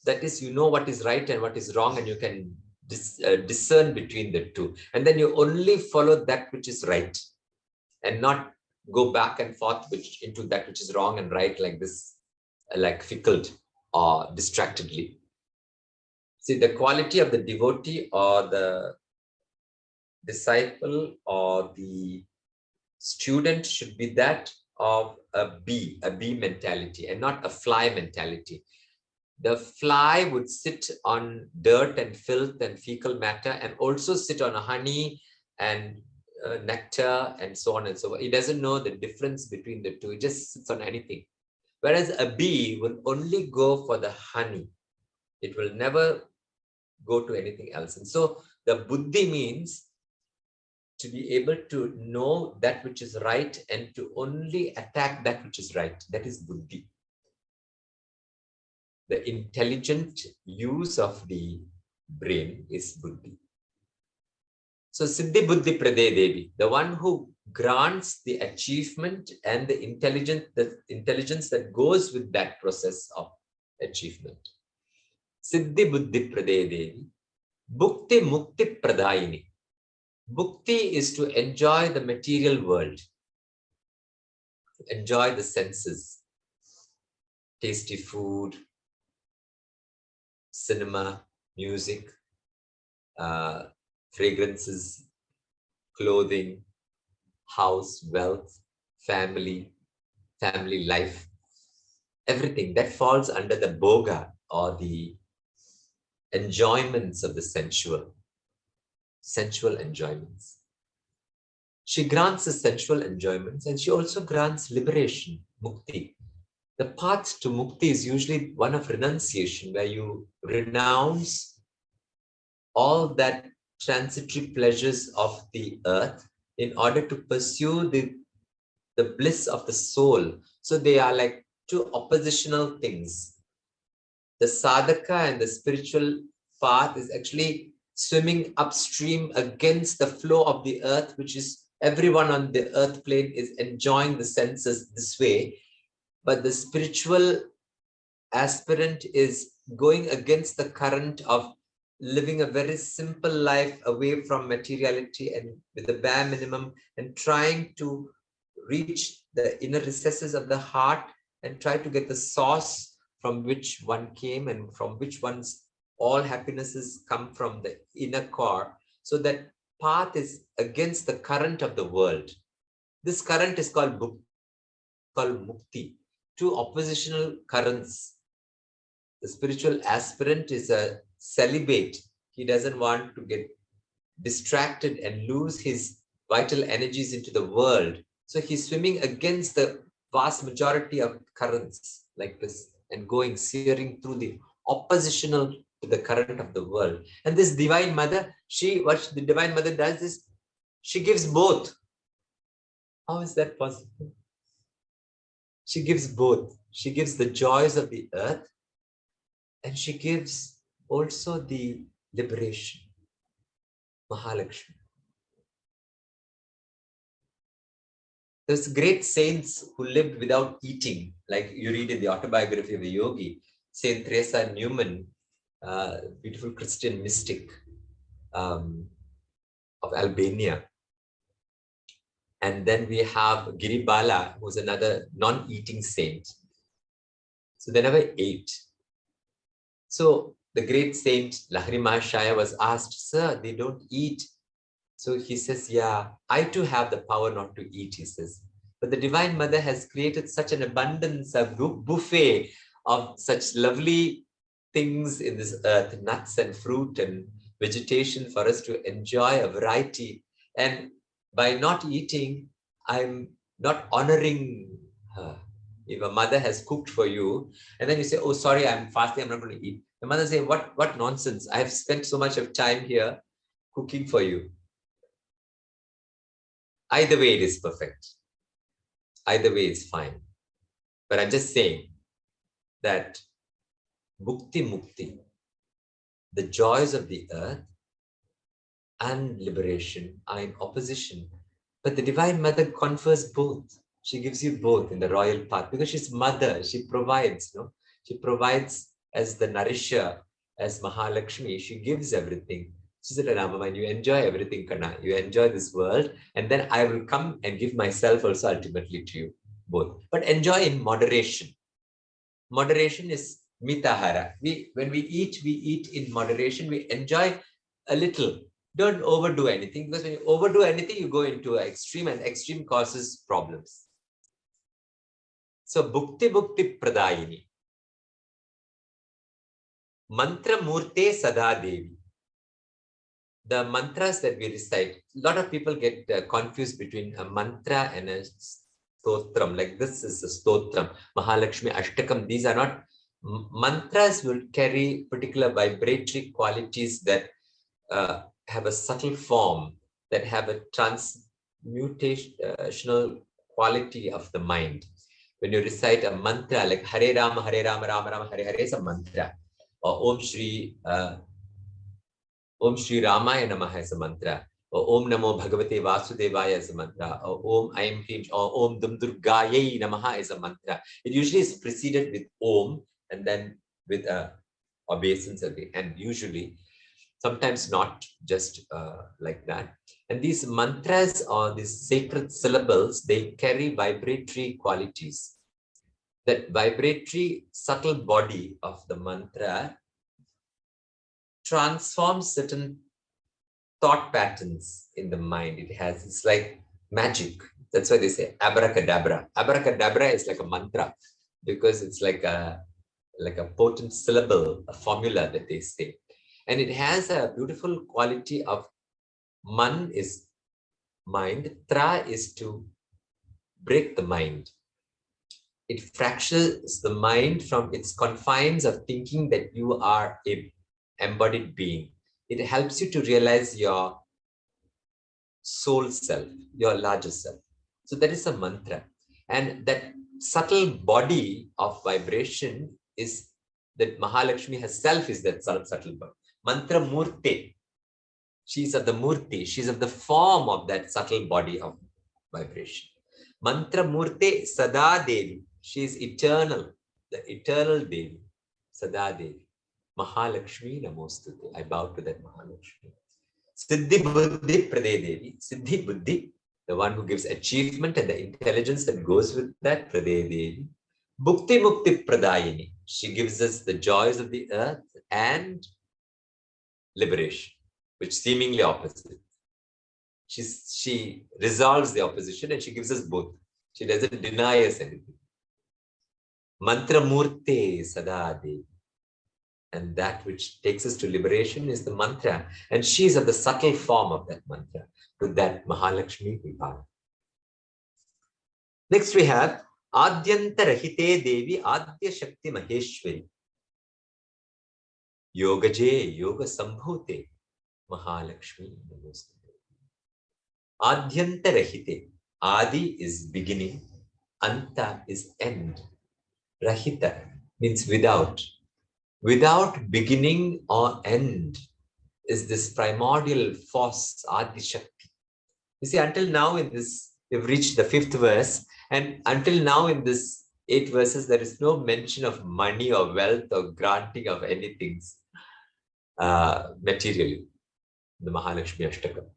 That is, you know what is right and what is wrong, and you can discern between the two. And then you only follow that which is right and not go back and forth into that which is wrong and right like this, like fickled or distractedly. See, the quality of the devotee or the disciple or the student should be that of a bee mentality and not a fly mentality. The fly would sit on dirt and filth and fecal matter, and also sit on honey and nectar and so on and so on. It doesn't know the difference between the two. It just sits on anything. Whereas a bee will only go for the honey. It will never go to anything else. And so the buddhi means to be able to know that which is right and to only attack that which is right. That is buddhi. The intelligent use of the brain is buddhi. So Siddhi Buddhi Prade Devi, the one who grants the achievement and the intelligence that goes with that process of achievement. Siddhi Buddhi Prade Devi, Bhukti Mukti Pradayini. Bhukti is to enjoy the material world, enjoy the senses, tasty food, cinema, music, fragrances, clothing, house, wealth, family life, everything that falls under the bhoga or the enjoyments of the sensual enjoyments. She grants the sensual enjoyments, and she also grants liberation, mukti. The path to mukti is usually one of renunciation, where you renounce all that transitory pleasures of the earth in order to pursue the bliss of the soul. So they are like two oppositional things. The sadhaka and the spiritual path is actually swimming upstream against the flow of the earth, which is everyone on the earth plane is enjoying the senses this way. But the spiritual aspirant is going against the current of living a very simple life away from materiality and with the bare minimum, and trying to reach the inner recesses of the heart and try to get the source from which one came and from which one's all happinesses come from, the inner core. So that path is against the current of the world. This current is called mukti, two oppositional currents. The spiritual aspirant is a celibate. He doesn't want to get distracted and lose his vital energies into the world. So he's swimming against the vast majority of currents like this and going, searing through the oppositional to the current of the world. And this Divine Mother, what the Divine Mother does is, she gives both. How is that possible? She gives both. She gives the joys of the earth, and she gives also the liberation. Mahalakshmi. There's great saints who lived without eating, like you read in the autobiography of a yogi, Saint Teresa Newman, beautiful Christian mystic of Albania. And then we have Giribala, who's another non-eating saint. So they never ate. So the great saint Lahiri Mahashaya was asked, sir, they don't eat. So he says, yeah, I too have the power not to eat, he says. But the Divine Mother has created such an abundance, a buffet of such lovely things in this earth, nuts and fruit and vegetation for us to enjoy a variety. And by not eating, I'm not honoring her. If a mother has cooked for you, and then you say, oh, sorry, I'm fasting, I'm not going to eat. The mother says, what nonsense. I have spent so much of time here cooking for you. Either way, it is perfect. Either way is fine. But I'm just saying that bhukti mukti, the joys of the earth and liberation are in opposition. But the Divine Mother confers both. She gives you both in the royal path because she's mother. She provides, no? She provides as the nourisher, as Mahalakshmi. She gives everything. She said, Ramama, you enjoy everything, Kana. You enjoy this world, and then I will come and give myself also ultimately to you, both. But enjoy in moderation. Moderation is mitahara. When we eat in moderation. We enjoy a little. Don't overdo anything, because when you overdo anything, you go into an extreme, and extreme causes problems. So, bhukti pradayini. Mantra Murte Sada Devi. The mantras that we recite, a lot of people get confused between a mantra and a stotram. Like this is a stotram, Mahalakshmi Ashtakam. These are not mantras. Will carry particular vibratory qualities that have a subtle form, that have a transmutational quality of the mind. When you recite a mantra like Hare Rama, Rama Rama, Hare Hare is a mantra, or Om Shri Ramaya Namaha is a mantra, or Om Namo Bhagavate Vasudevaya is a mantra, or Om Aim Him, or Om Dum Durgaye Namaha is a mantra. It usually is preceded with Om and then with a obeisance again, and usually, sometimes not just like that. And these mantras or these sacred syllables, they carry vibratory qualities. That vibratory subtle body of the mantra transforms certain thought patterns in the mind. It's like magic. That's why they say abracadabra. Abracadabra is like a mantra because it's like a potent syllable, a formula that they say. And it has a beautiful quality of man is mind, tra is to break the mind. It fractures the mind from its confines of thinking that you are a embodied being. It helps you to realize your soul self, your larger self. So that is a mantra. And that subtle body of vibration is that Mahalakshmi herself is that subtle body. Mantra Murte. She's of the Murti. She's of the form of that subtle body of vibration. Mantra Murte Sada Devi. She is eternal, the eternal Devi. Sada Devi. Mahalakshmi Namostute. I bow to that Mahalakshmi. Siddhi Buddhi Prade Devi. Siddhi Buddhi, the one who gives achievement and the intelligence that goes with that, Prade Devi. Bhukti Mukti Pradayini. She gives us the joys of the earth and liberation, which seemingly opposite. She resolves the opposition and she gives us both. She doesn't deny us anything. Mantra Murte Sada Devi. And that which takes us to liberation is the mantra. And she is of the subtle form of that mantra. To that Mahalakshmi we bow. Next we have Adyanta Rahite Devi Adya Shakti Maheshwari. Yogaje Yoga Sambhute Mahalakshmi Namostute. Adyanta Rahite. Adi is beginning. Anta is end. Rahita means without. Without beginning or end is this primordial force, Adi Shakti. You see, until now in this, we've reached the 5th verse, and until now in this 8 verses, there is no mention of money or wealth or granting of anything materially. The Mahalakshmi Ashtakam.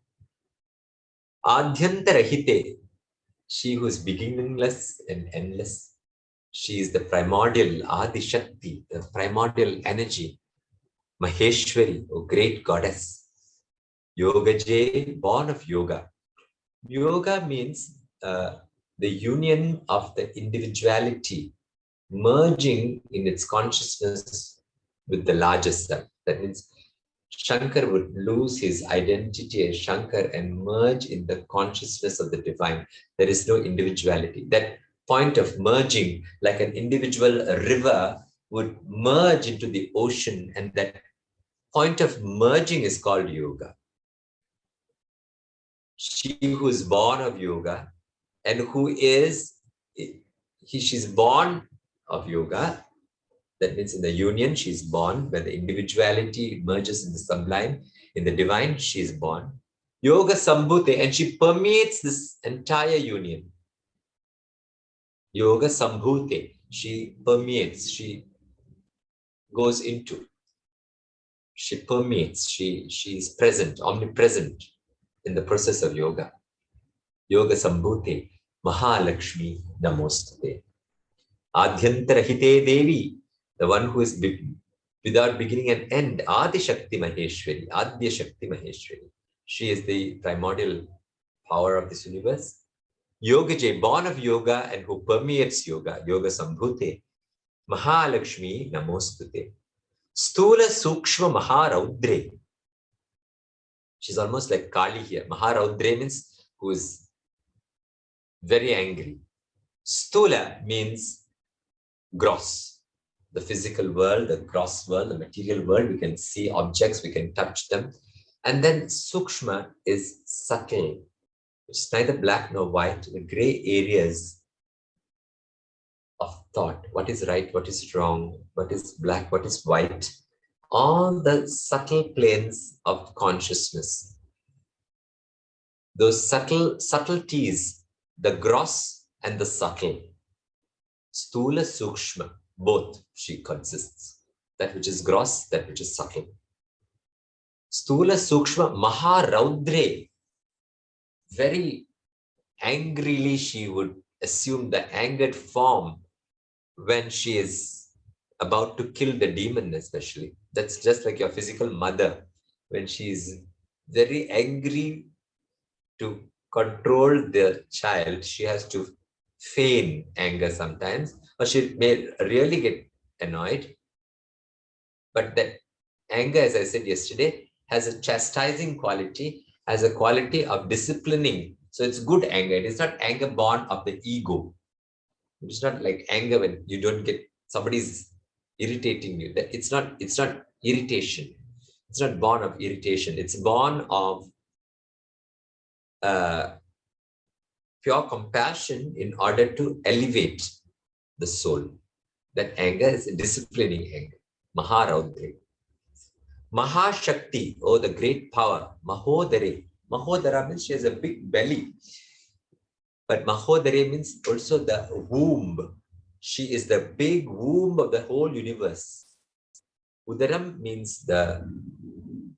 Adyanta Rahite, she who is beginningless and endless. She is the primordial Adi Shakti, the primordial energy. Maheshwari, O great goddess. Yogaje, born of yoga. Yoga means the union of the individuality merging in its consciousness with the larger self. That means Shankar would lose his identity as Shankar and merge in the consciousness of the divine. There is no individuality. That point of merging, like an individual river would merge into the ocean, and that point of merging is called yoga. She who is born of yoga and who is, she's born of yoga. That means in the union, she's born, where the individuality merges in the sublime. In the divine, she is born. Yoga Sambhute, and she permeates this entire union. Yoga Sambhute, she permeates, she goes into, she permeates, she is present, omnipresent in the process of yoga. Yoga Sambhute, Mahalakshmi Namostute. Adhyantarahite Devi, the one who is without beginning and end, Adi Shakti Maheshwari, Adya Shakti Maheshwari. She is the primordial power of this universe. Yogaje, born of yoga and who permeates yoga, Yoga Sambhute, Mahalakshmi Namostute. Stula Sukshma Maharaudre. She's almost like Kali here. Maharaudre means who is very angry. Stula means gross. The physical world, the gross world, the material world, we can see objects, we can touch them. And then Sukshma is subtle. It's neither black nor white, the gray areas of thought. What is right, what is wrong, what is black, what is white. All the subtle planes of consciousness. Those subtleties, the gross and the subtle. Stula Sukshma, both she consists. That which is gross, that which is subtle. Stula Sukshma Maharaudre. Very angrily she would assume the angered form when she is about to kill the demon, especially. That's just like your physical mother. When she is very angry to control the child, she has to feign anger sometimes, or she may really get annoyed. But that anger, as I said yesterday, has a chastising quality, has a quality of disciplining. So it's good anger. It is not anger born of the ego. It's not like anger when you don't get somebody's irritating you. It's not irritation. It's not born of irritation. It's born of pure compassion in order to elevate the soul. That anger is a disciplining anger. Maharaudre. Mahashakti, oh, the great power. Mahodare. Mahodara means she has a big belly. But Mahodare means also the womb. She is the big womb of the whole universe. Udaram means the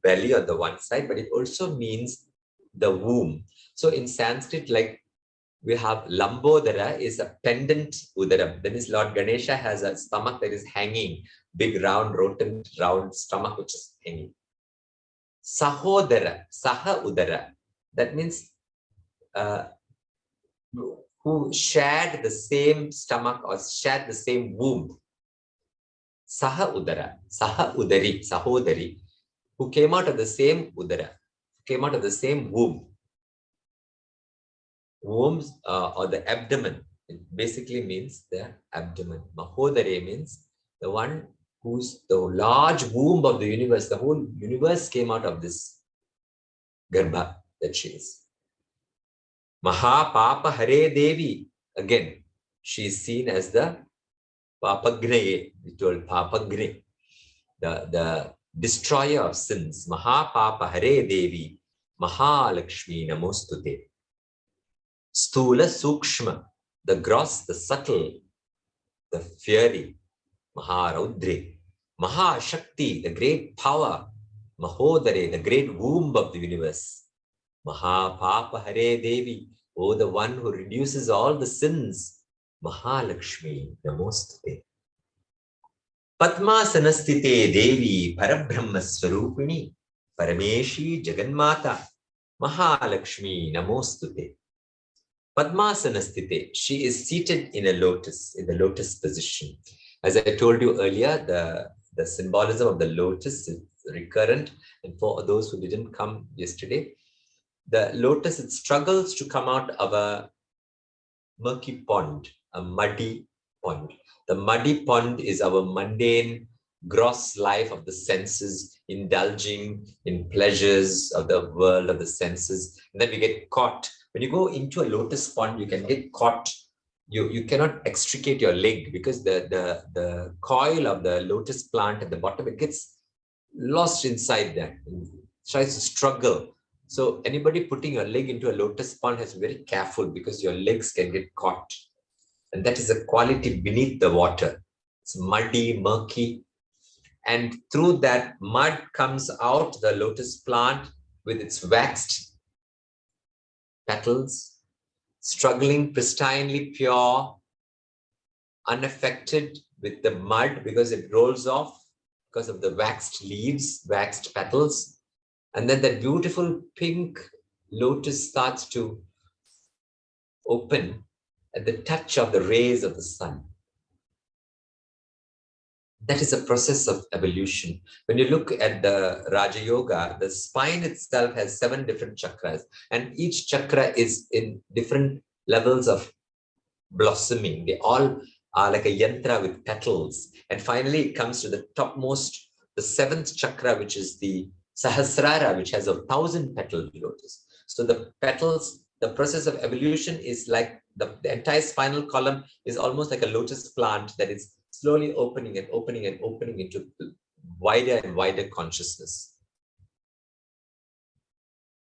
belly on the one side, but it also means the womb. So in Sanskrit, like we have Lambodara is a pendant udaram. That means Lord Ganesha has a stomach that is hanging, big round, rotund, round stomach which is hanging. Sahodara, Saha Udara. That means who shared the same stomach or shared the same womb. Saha Udara, Saha Udari, Sahodari, who came out of the same Udara, came out of the same womb. Wombs or the abdomen, it basically means the abdomen. Mahodare means the one who's the large womb of the universe. The whole universe came out of this Garbha that she is. Maha Papa Hare Devi. Again, she is seen as the Papagne. We told Papagne, the destroyer of sins. Maha Papa Hare Devi. Mahalakshmi Namostute. Stula Sukshma, the gross, the subtle, the fiery. Maharaudre. Mahashakti, the great power. Mahodare, the great womb of the universe. Mahapapa Hare Devi, oh, the one who reduces all the sins. Mahalakshmi Namostute. Padmasanastite Devi Parabrahma Swarupini Parameshi Jaganmata Mahalakshmi Namostute. Padmasanastite, she is seated in a lotus, in the lotus position. As I told you earlier, the symbolism of the lotus is recurrent. And for those who didn't come yesterday, the lotus, it struggles to come out of a murky pond, a muddy pond. The muddy pond is our mundane, gross life of the senses, indulging in pleasures of the world of the senses. And then we get caught. When you go into a lotus pond, you can get caught. You cannot extricate your leg because the coil of the lotus plant at the bottom, it gets lost inside that. It tries to struggle. So anybody putting your leg into a lotus pond has to be very careful because your legs can get caught. And that is a quality beneath the water. It's muddy, murky. And through that mud comes out the lotus plant with its waxed petals, struggling pristinely pure, unaffected with the mud because it rolls off because of the waxed leaves, waxed petals. And then that beautiful pink lotus starts to open at the touch of the rays of the sun. That is a process of evolution. When you look at the Raja Yoga, the spine itself has 7 different chakras, and each chakra is in different levels of blossoming. They all are like a yantra with petals. And finally, it comes to the topmost, the 7th chakra, which is the Sahasrara, which has 1,000 petal lotus. So the petals, the process of evolution is like the entire spinal column is almost like a lotus plant that is slowly opening and opening and opening into wider and wider consciousness.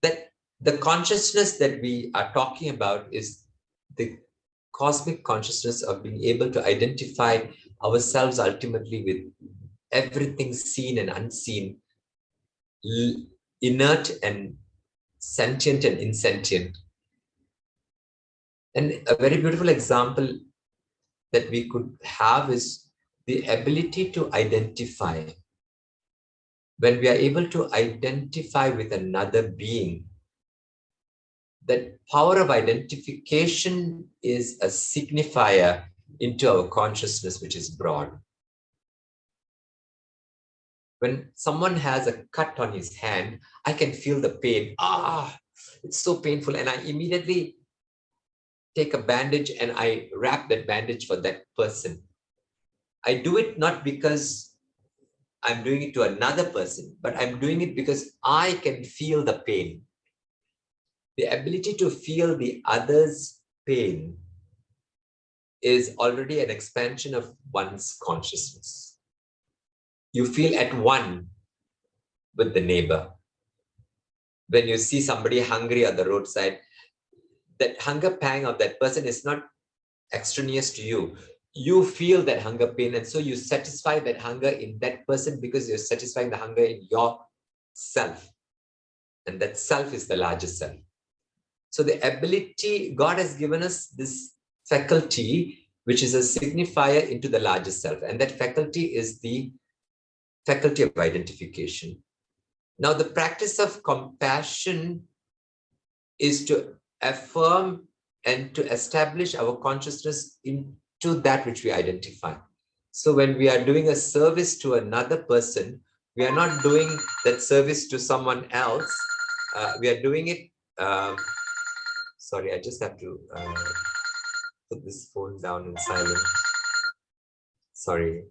That the consciousness that we are talking about is the cosmic consciousness of being able to identify ourselves ultimately with everything seen and unseen, inert and sentient and insentient. And a very beautiful example that we could have is the ability to identify. When we are able to identify with another being, that power of identification is a signifier into our consciousness, which is broad. When someone has a cut on his hand, I can feel the pain. It's so painful. And I immediately take a bandage and I wrap that bandage for that person. I do it not because I'm doing it to another person, but I'm doing it because I can feel the pain. The ability to feel the other's pain is already an expansion of one's consciousness. You feel at one with the neighbor. When you see somebody hungry on the roadside, that hunger pang of that person is not extraneous to you. You feel that hunger pain, and so you satisfy that hunger in that person because you're satisfying the hunger in yourself. And that self is the largest self. So the ability, God has given us this faculty, which is a signifier into the largest self. And that faculty is the faculty of identification. Now, the practice of compassion is to affirm and to establish our consciousness into that which we identify. So when we are doing a service to another person, we are not doing that service to someone else. We are doing it. Sorry, I just have to put this phone down in silent. Sorry.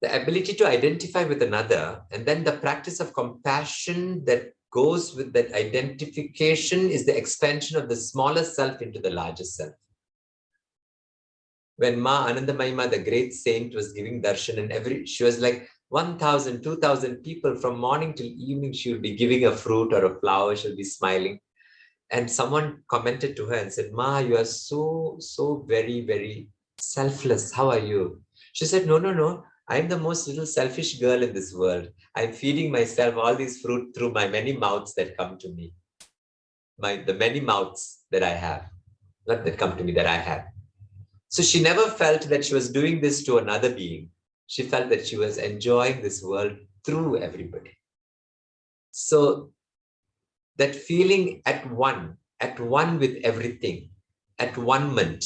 The ability to identify with another, and then the practice of compassion that goes with that identification is the expansion of the smaller self into the larger self. When Ma Anandamayima, the great saint, was giving darshan, and she was like 1,000, 2,000 people from morning till evening, she would be giving a fruit or a flower, she'll be smiling. And someone commented to her and said, Ma, you are so very, very selfless. How are you? She said, no. I'm the most little selfish girl in this world. I'm feeding myself all these fruit through my many mouths that come to me. The many mouths that I have, not that come to me, that I have. So she never felt that she was doing this to another being. She felt that she was enjoying this world through everybody. So that feeling at one with everything, at one-ment.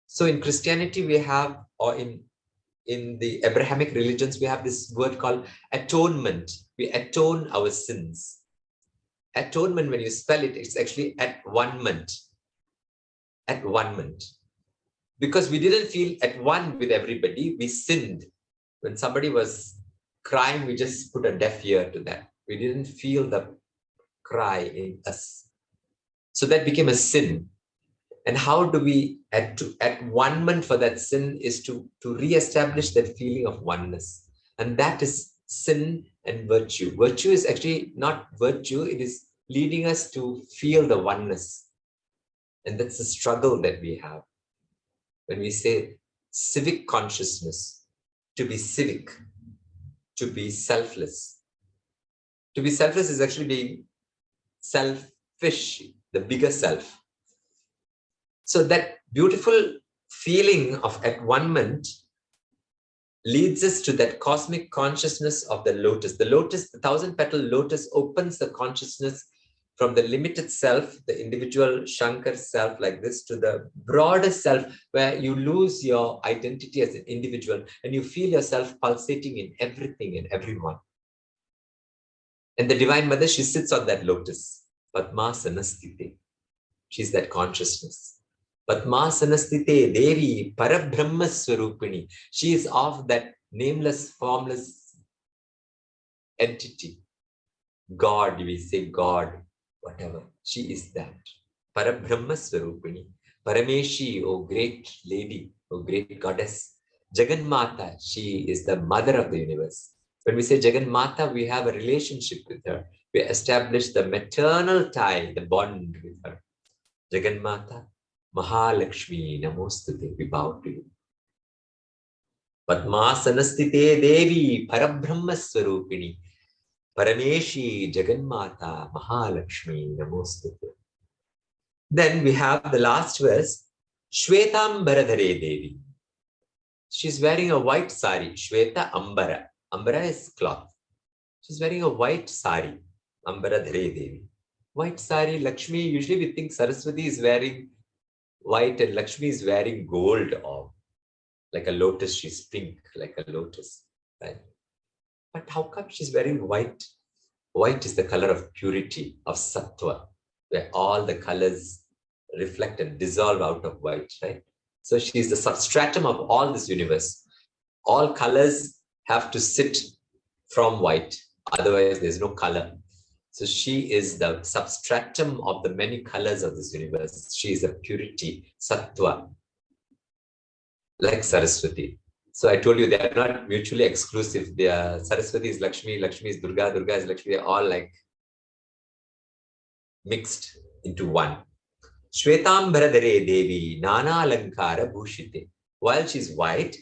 So in Christianity, we have, or in the Abrahamic religions, we have this word called atonement. We atone our sins. Atonement, when you spell it, it's actually at one-ment. At one-ment. Because we didn't feel at one with everybody, we sinned. When somebody was crying, we just put a deaf ear to that. We didn't feel the cry in us. So that became a sin. And how do we, at one-ment for that sin, is to re-establish that feeling of oneness. And that is sin and virtue. Virtue is actually not virtue, it is leading us to feel the oneness. And that's the struggle that we have. When we say civic consciousness, to be civic, to be selfless. To be selfless is actually being selfish, the bigger self. So that beautiful feeling of at one-ment leads us to that cosmic consciousness of the lotus. The lotus, the 1,000-petal lotus, opens the consciousness from the limited self, the individual Shankar self like this, to the broader self where you lose your identity as an individual and you feel yourself pulsating in everything and everyone. And the Divine Mother, she sits on that lotus, Padma Sanastite. She's that consciousness. Padma Sanastite Devi Parabrahma Swarupini. She is of that nameless, formless entity. God, we say God, whatever. She is that. Parabrahma Swarupini. Parameshi, oh great lady, oh great goddess. Jaganmata, she is the mother of the universe. When we say Jaganmata, we have a relationship with her. We establish the maternal tie, the bond with her. Jaganmata, Mahalakshmi, Namostute, we bow to you. Padma Sanastite Devi, Parabrahma Swarupini. Parameshi, Jaganmata, Mahalakshmi, Namostute. Then we have the last verse, Shwetam Baradhare Devi. She's wearing a white sari, Shweta Ambara. Ambara is cloth. She's wearing a white sari, Ambara Dhare Devi. White sari, Lakshmi, usually we think Saraswati is wearing white and Lakshmi is wearing gold, or like a lotus, she's pink, like a lotus. Right? But how come she's wearing white? White is the color of purity, of sattva, where all the colors reflect and dissolve out of white, right? So she's the substratum of all this universe. All colors have to sit from white, otherwise there's no color. So she is the substratum of the many colors of this universe. She is a purity, sattva, like Saraswati. So I told you they are not mutually exclusive. They are, Saraswati is Lakshmi, Lakshmi is Durga, Durga is Lakshmi. They're all like mixed into one. Shwetambaradhare Devi, Nana Alankara Bhushite. While she's white,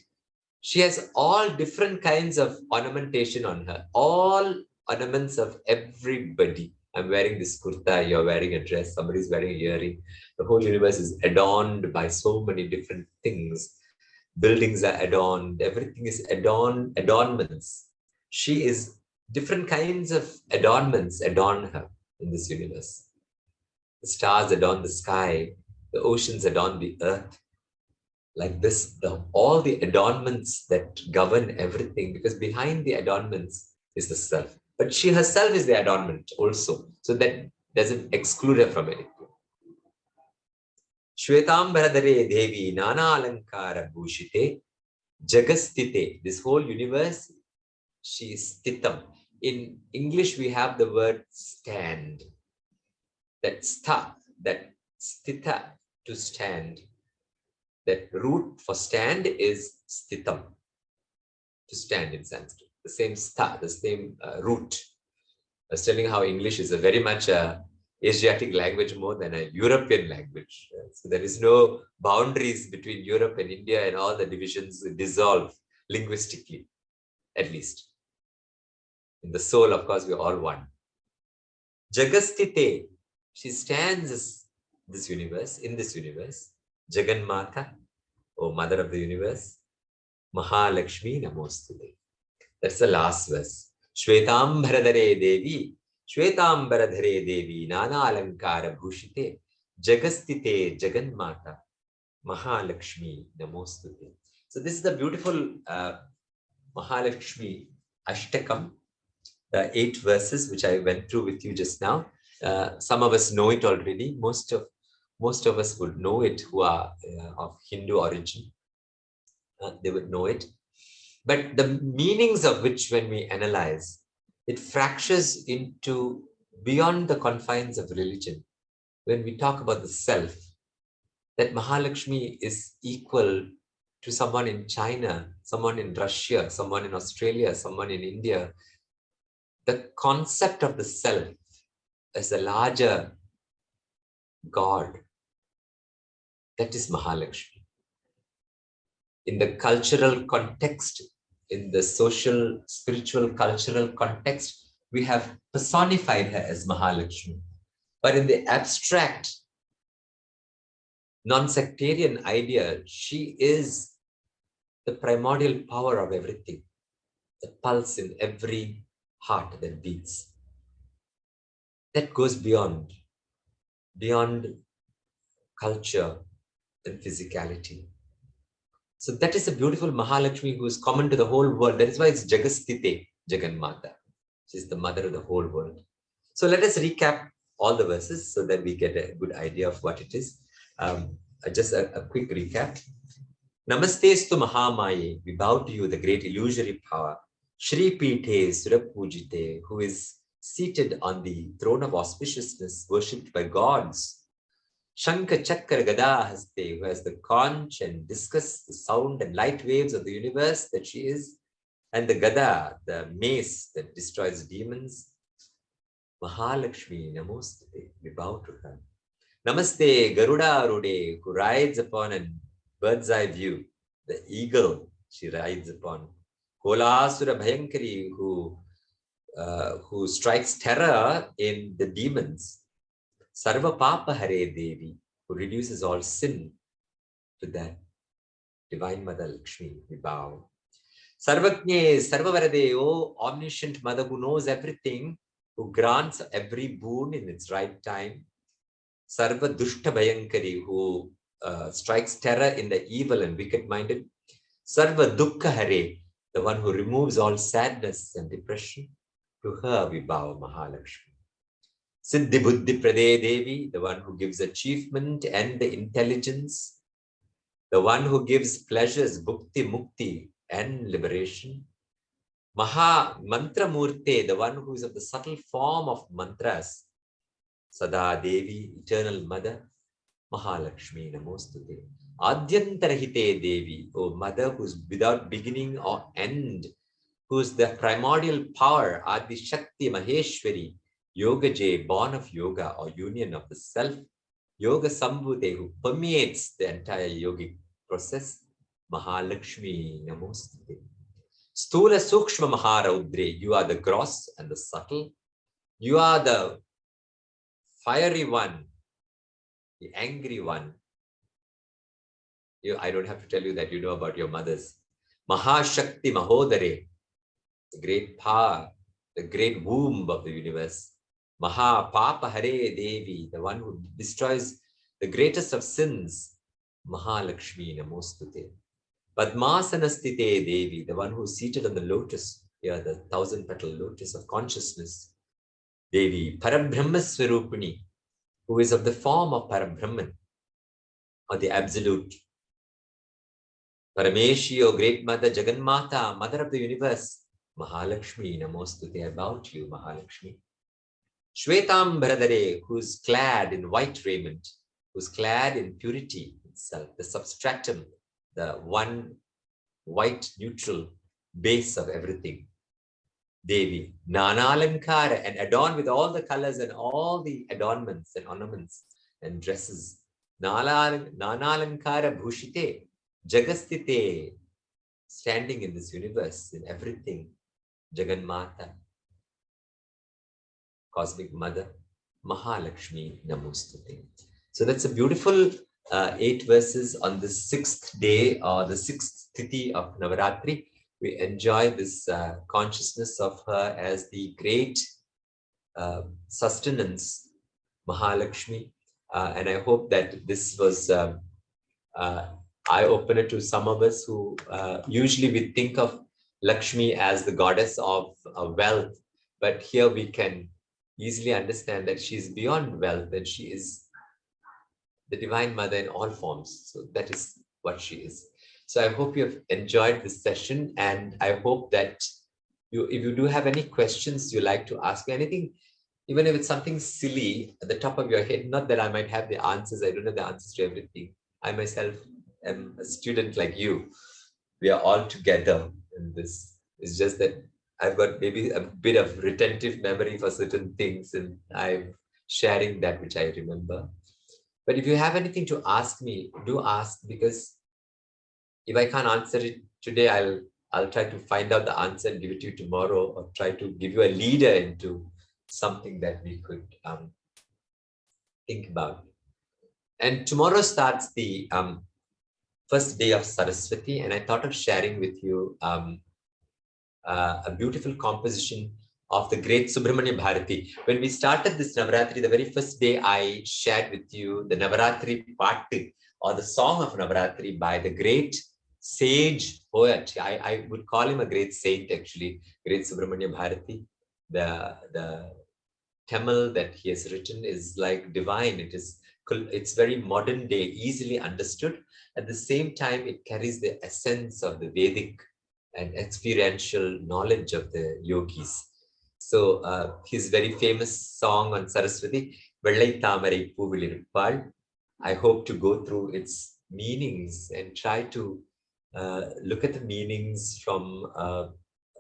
she has all different kinds of ornamentation on her. All ornaments of everybody. I'm wearing this kurta, you're wearing a dress, somebody's wearing an earring. The whole universe is adorned by so many different things. Buildings are adorned, everything is adorned, adornments. She is, different kinds of adornments adorn her in this universe. The stars adorn the sky, the oceans adorn the earth. Like this, all the adornments that govern everything, because behind the adornments is the self. But she herself is the adornment also. So that doesn't exclude her from anything. Shwetambaradhare Devi, Nana Alankara Bhushite, Jagastite. This whole universe, she is stitam. In English, we have the word stand. That sta, that stita, to stand. That root for stand is stitam, to stand in Sanskrit. The same sta, the same root. I was telling how English is a very much a Asiatic language more than a European language. So there is no boundaries between Europe and India, and all the divisions dissolve linguistically, at least. In the soul, of course, we're all one. Jagastite, she stands as this universe, in this universe. Jaganmata, O Mother of the Universe. Mahalakshmi Namostute. That's the last verse. Shwetambaradhare Devi, Shwetambaradhare Devi, Nana Alankara Bhushite, Jagastite Jaganmata, Mahalakshmi Namostute. So this is the beautiful Mahalakshmi Ashtakam, the 8 verses which I went through with you just now. Some of us know it already. Most of us would know it who are of Hindu origin. They would know it. But the meanings of which, when we analyze, it fractures into beyond the confines of religion. When we talk about the self, that Mahalakshmi is equal to someone in China, someone in Russia, someone in Australia, someone in India. The concept of the self as a larger God, that is Mahalakshmi. In the cultural context, in the social, spiritual, cultural context, we have personified her as Mahalakshmi. But in the abstract, non-sectarian idea, she is the primordial power of everything, the pulse in every heart that beats. that goes beyond culture and physicality. So that is a beautiful Mahalakshmi who is common to the whole world. That is why it's Jagastite Jaganmata. She is the mother of the whole world. So let us recap all the verses so that we get a good idea of what it is. Just a quick recap. Namastestu Mahamaye, we bow to you, the great illusory power. Shri Pithe Surapujite, who is seated on the throne of auspiciousness, worshipped by gods. Shankha Chakra Gada Haste, who has the conch and discus, the sound and light waves of the universe that she is, and the Gada, the mace that destroys demons. Mahalakshmi Namostate, we bow to her. Namaste Garuda Rude, who rides upon a bird's eye view, the eagle she rides upon. Kolasura Bhayankari, who strikes terror in the demons. Sarva Papa Hare Devi, who reduces all sin. To that Divine Mother Lakshmi, we bow. Sarvajne, Sarvavarade, O omniscient Mother who knows everything, who grants every boon in its right time. Sarva Dushta Bhayankari, who strikes terror in the evil and wicked-minded. Sarva Dukkha Hare, the one who removes all sadness and depression. To her we bow, Mahalakshmi. Siddhi Buddhi Prade Devi, the one who gives achievement and the intelligence, the one who gives pleasures, bhukti, mukti, and liberation. Maha Mantra Murte, the one who is of the subtle form of mantras. Sada Devi, eternal mother. Mahalakshmi Namostute. Adyantarahite Devi, O mother who's without beginning or end, who's the primordial power, Adi Shakti Maheshwari, Yoga J, born of yoga or union of the self, Yoga Sambhute, who permeates the entire yogic process, Mahalakshmi Namostute. Stula Sukshma Maharaudre, you are the gross and the subtle, you are the fiery one, the angry one. I don't have to tell you that you know about your mothers. Mahashakti Mahodare, the great power, the great womb of the universe. Maha Papa Hare Devi, the one who destroys the greatest of sins. Mahalakshmi Namostute. Padmasanastite Devi, the one who is seated on the lotus, yeah, the 1,000-petal lotus of consciousness. Devi, Parabrahma Swarupini, who is of the form of Parabrahman, or the absolute. Parameshi, O great mother, Jagannatha, mother of the universe. Mahalakshmi Namostute, I bow to you, Mahalakshmi. Shvetam Bharadare, who's clad in white raiment, who's clad in purity itself, the substratum, the one white neutral base of everything. Devi, Nanalankara, and adorned with all the colors and all the adornments and ornaments and dresses. Nanalankara Bhushite, Jagastite, standing in this universe, in everything. Jagannatha, Cosmic Mother, Mahalakshmi Namostute. So that's a beautiful 8 verses on the 6th day or the 6th Tithi of Navaratri. We enjoy this consciousness of her as the great sustenance, Mahalakshmi. And I hope that this was eye-opener to some of us who usually we think of Lakshmi as the goddess of wealth, but here we can easily understand that she is beyond wealth and she is the Divine Mother in all forms. So that is what she is. So I hope you have enjoyed this session, and I hope that if you do have any questions you like to ask me, anything, even if it's something silly at the top of your head, not that I might have the answers, I don't have the answers to everything. I myself am a student like you. We are all together in this. It's just that I've got maybe a bit of retentive memory for certain things, and I'm sharing that which I remember. But if you have anything to ask me, do ask, because if I can't answer it today, I'll try to find out the answer and give it to you tomorrow, or try to give you a leader into something that we could think about. And tomorrow starts the first day of Saraswati, and I thought of sharing with you a beautiful composition of the great Subramanya Bharati. When we started this Navaratri, the very first day I shared with you the Navaratri Patti, or the song of Navaratri by the great sage poet. I would call him a great saint, actually, great Subramanya Bharati. The Tamil that he has written is like divine. It's very modern day, easily understood. At the same time, it carries the essence of the Vedic and experiential knowledge of the yogis. So his very famous song on Saraswati, Vellai Thamarai Pooviliruppaal, I hope to go through its meanings and try to look at the meanings from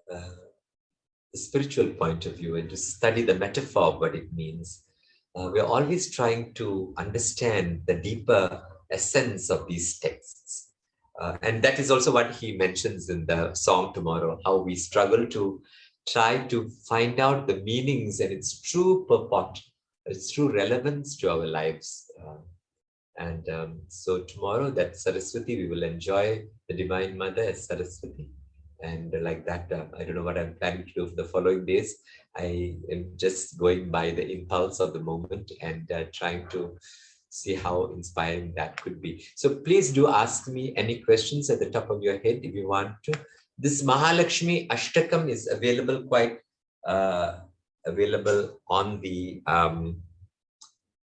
the spiritual point of view and to study the metaphor of what it means. We're always trying to understand the deeper essence of these texts. And that is also what he mentions in the song tomorrow, how we struggle to try to find out the meanings and its true purport, its true relevance to our lives. So tomorrow, that Saraswati, we will enjoy the Divine Mother as Saraswati. And like that, I don't know what I'm planning to do for the following days. I am just going by the impulse of the moment and trying to see how inspiring that could be. So please do ask me any questions at the top of your head if you want to. This Mahalakshmi Ashtakam is available available on the,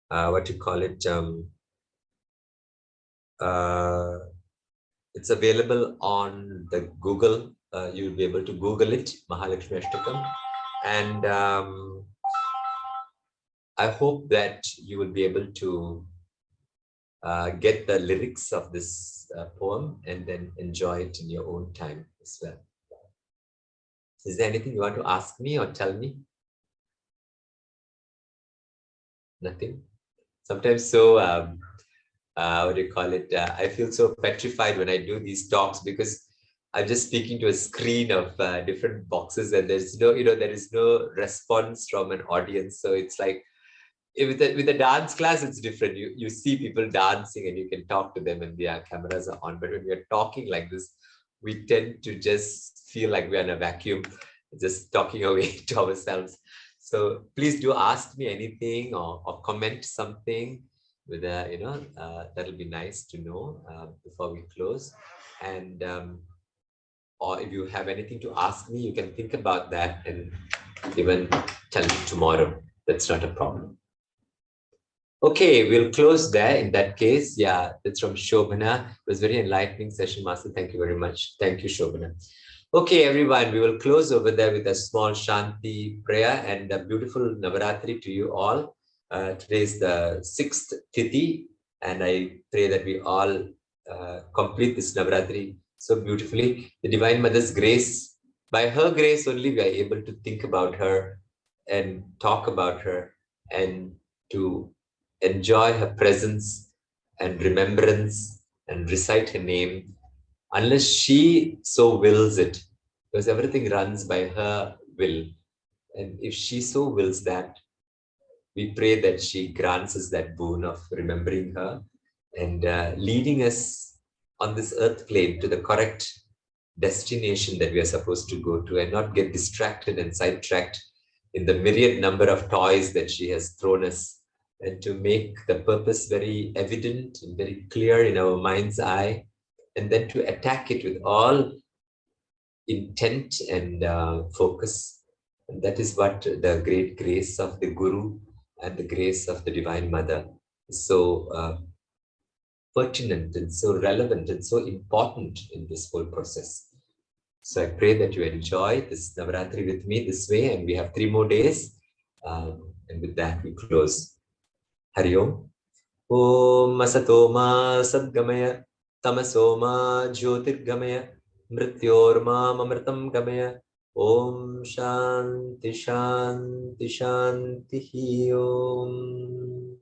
what you call it, it's available on the Google. You'll be able to Google it, Mahalakshmi Ashtakam. And I hope that you will be able to get the lyrics of this poem and then enjoy it in your own time as well. Is there anything you want to ask me or tell me? Nothing? Sometimes so, what do you call it? I feel so petrified when I do these talks because I'm just speaking to a screen of different boxes and there's no, there is no response from an audience. So it's like, with a dance class, it's different. You see people dancing and you can talk to them and their cameras are on. But when we're talking like this, we tend to just feel like we're in a vacuum, just talking away to ourselves. So please do ask me anything or comment something with that'll be nice to know before we close. And or if you have anything to ask me, you can think about that and even tell me tomorrow. That's not a problem. Okay, we'll close there in that case. Yeah, that's from Shobhana. It was very enlightening session, Master. Thank you very much. Thank you, Shobhana. Okay, everyone, we will close over there with a small Shanti prayer and a beautiful Navaratri to you all. Today is the 6th Tithi, and I pray that we all complete this Navaratri so beautifully. The Divine Mother's grace, by her grace only, we are able to think about her and talk about her and to enjoy her presence and remembrance and recite her name, unless she so wills it, because everything runs by her will. And if she so wills that, we pray that she grants us that boon of remembering her and leading us on this earth plane to the correct destination that we are supposed to go to, and not get distracted and sidetracked in the myriad number of toys that she has thrown us, and to make the purpose very evident and very clear in our mind's eye, and then to attack it with all intent and focus. And that is what the great grace of the Guru and the grace of the Divine Mother is so pertinent and so relevant and so important in this whole process. So I pray that you enjoy this Navaratri with me this way, and we have 3 more days. And with that, we close. Hari Om. Om Asatoma Sadgamaya Tamasoma Jyotirgamaya Mrityorma Mamritam Gamaya. Om Shanti Shanti Shanti Om.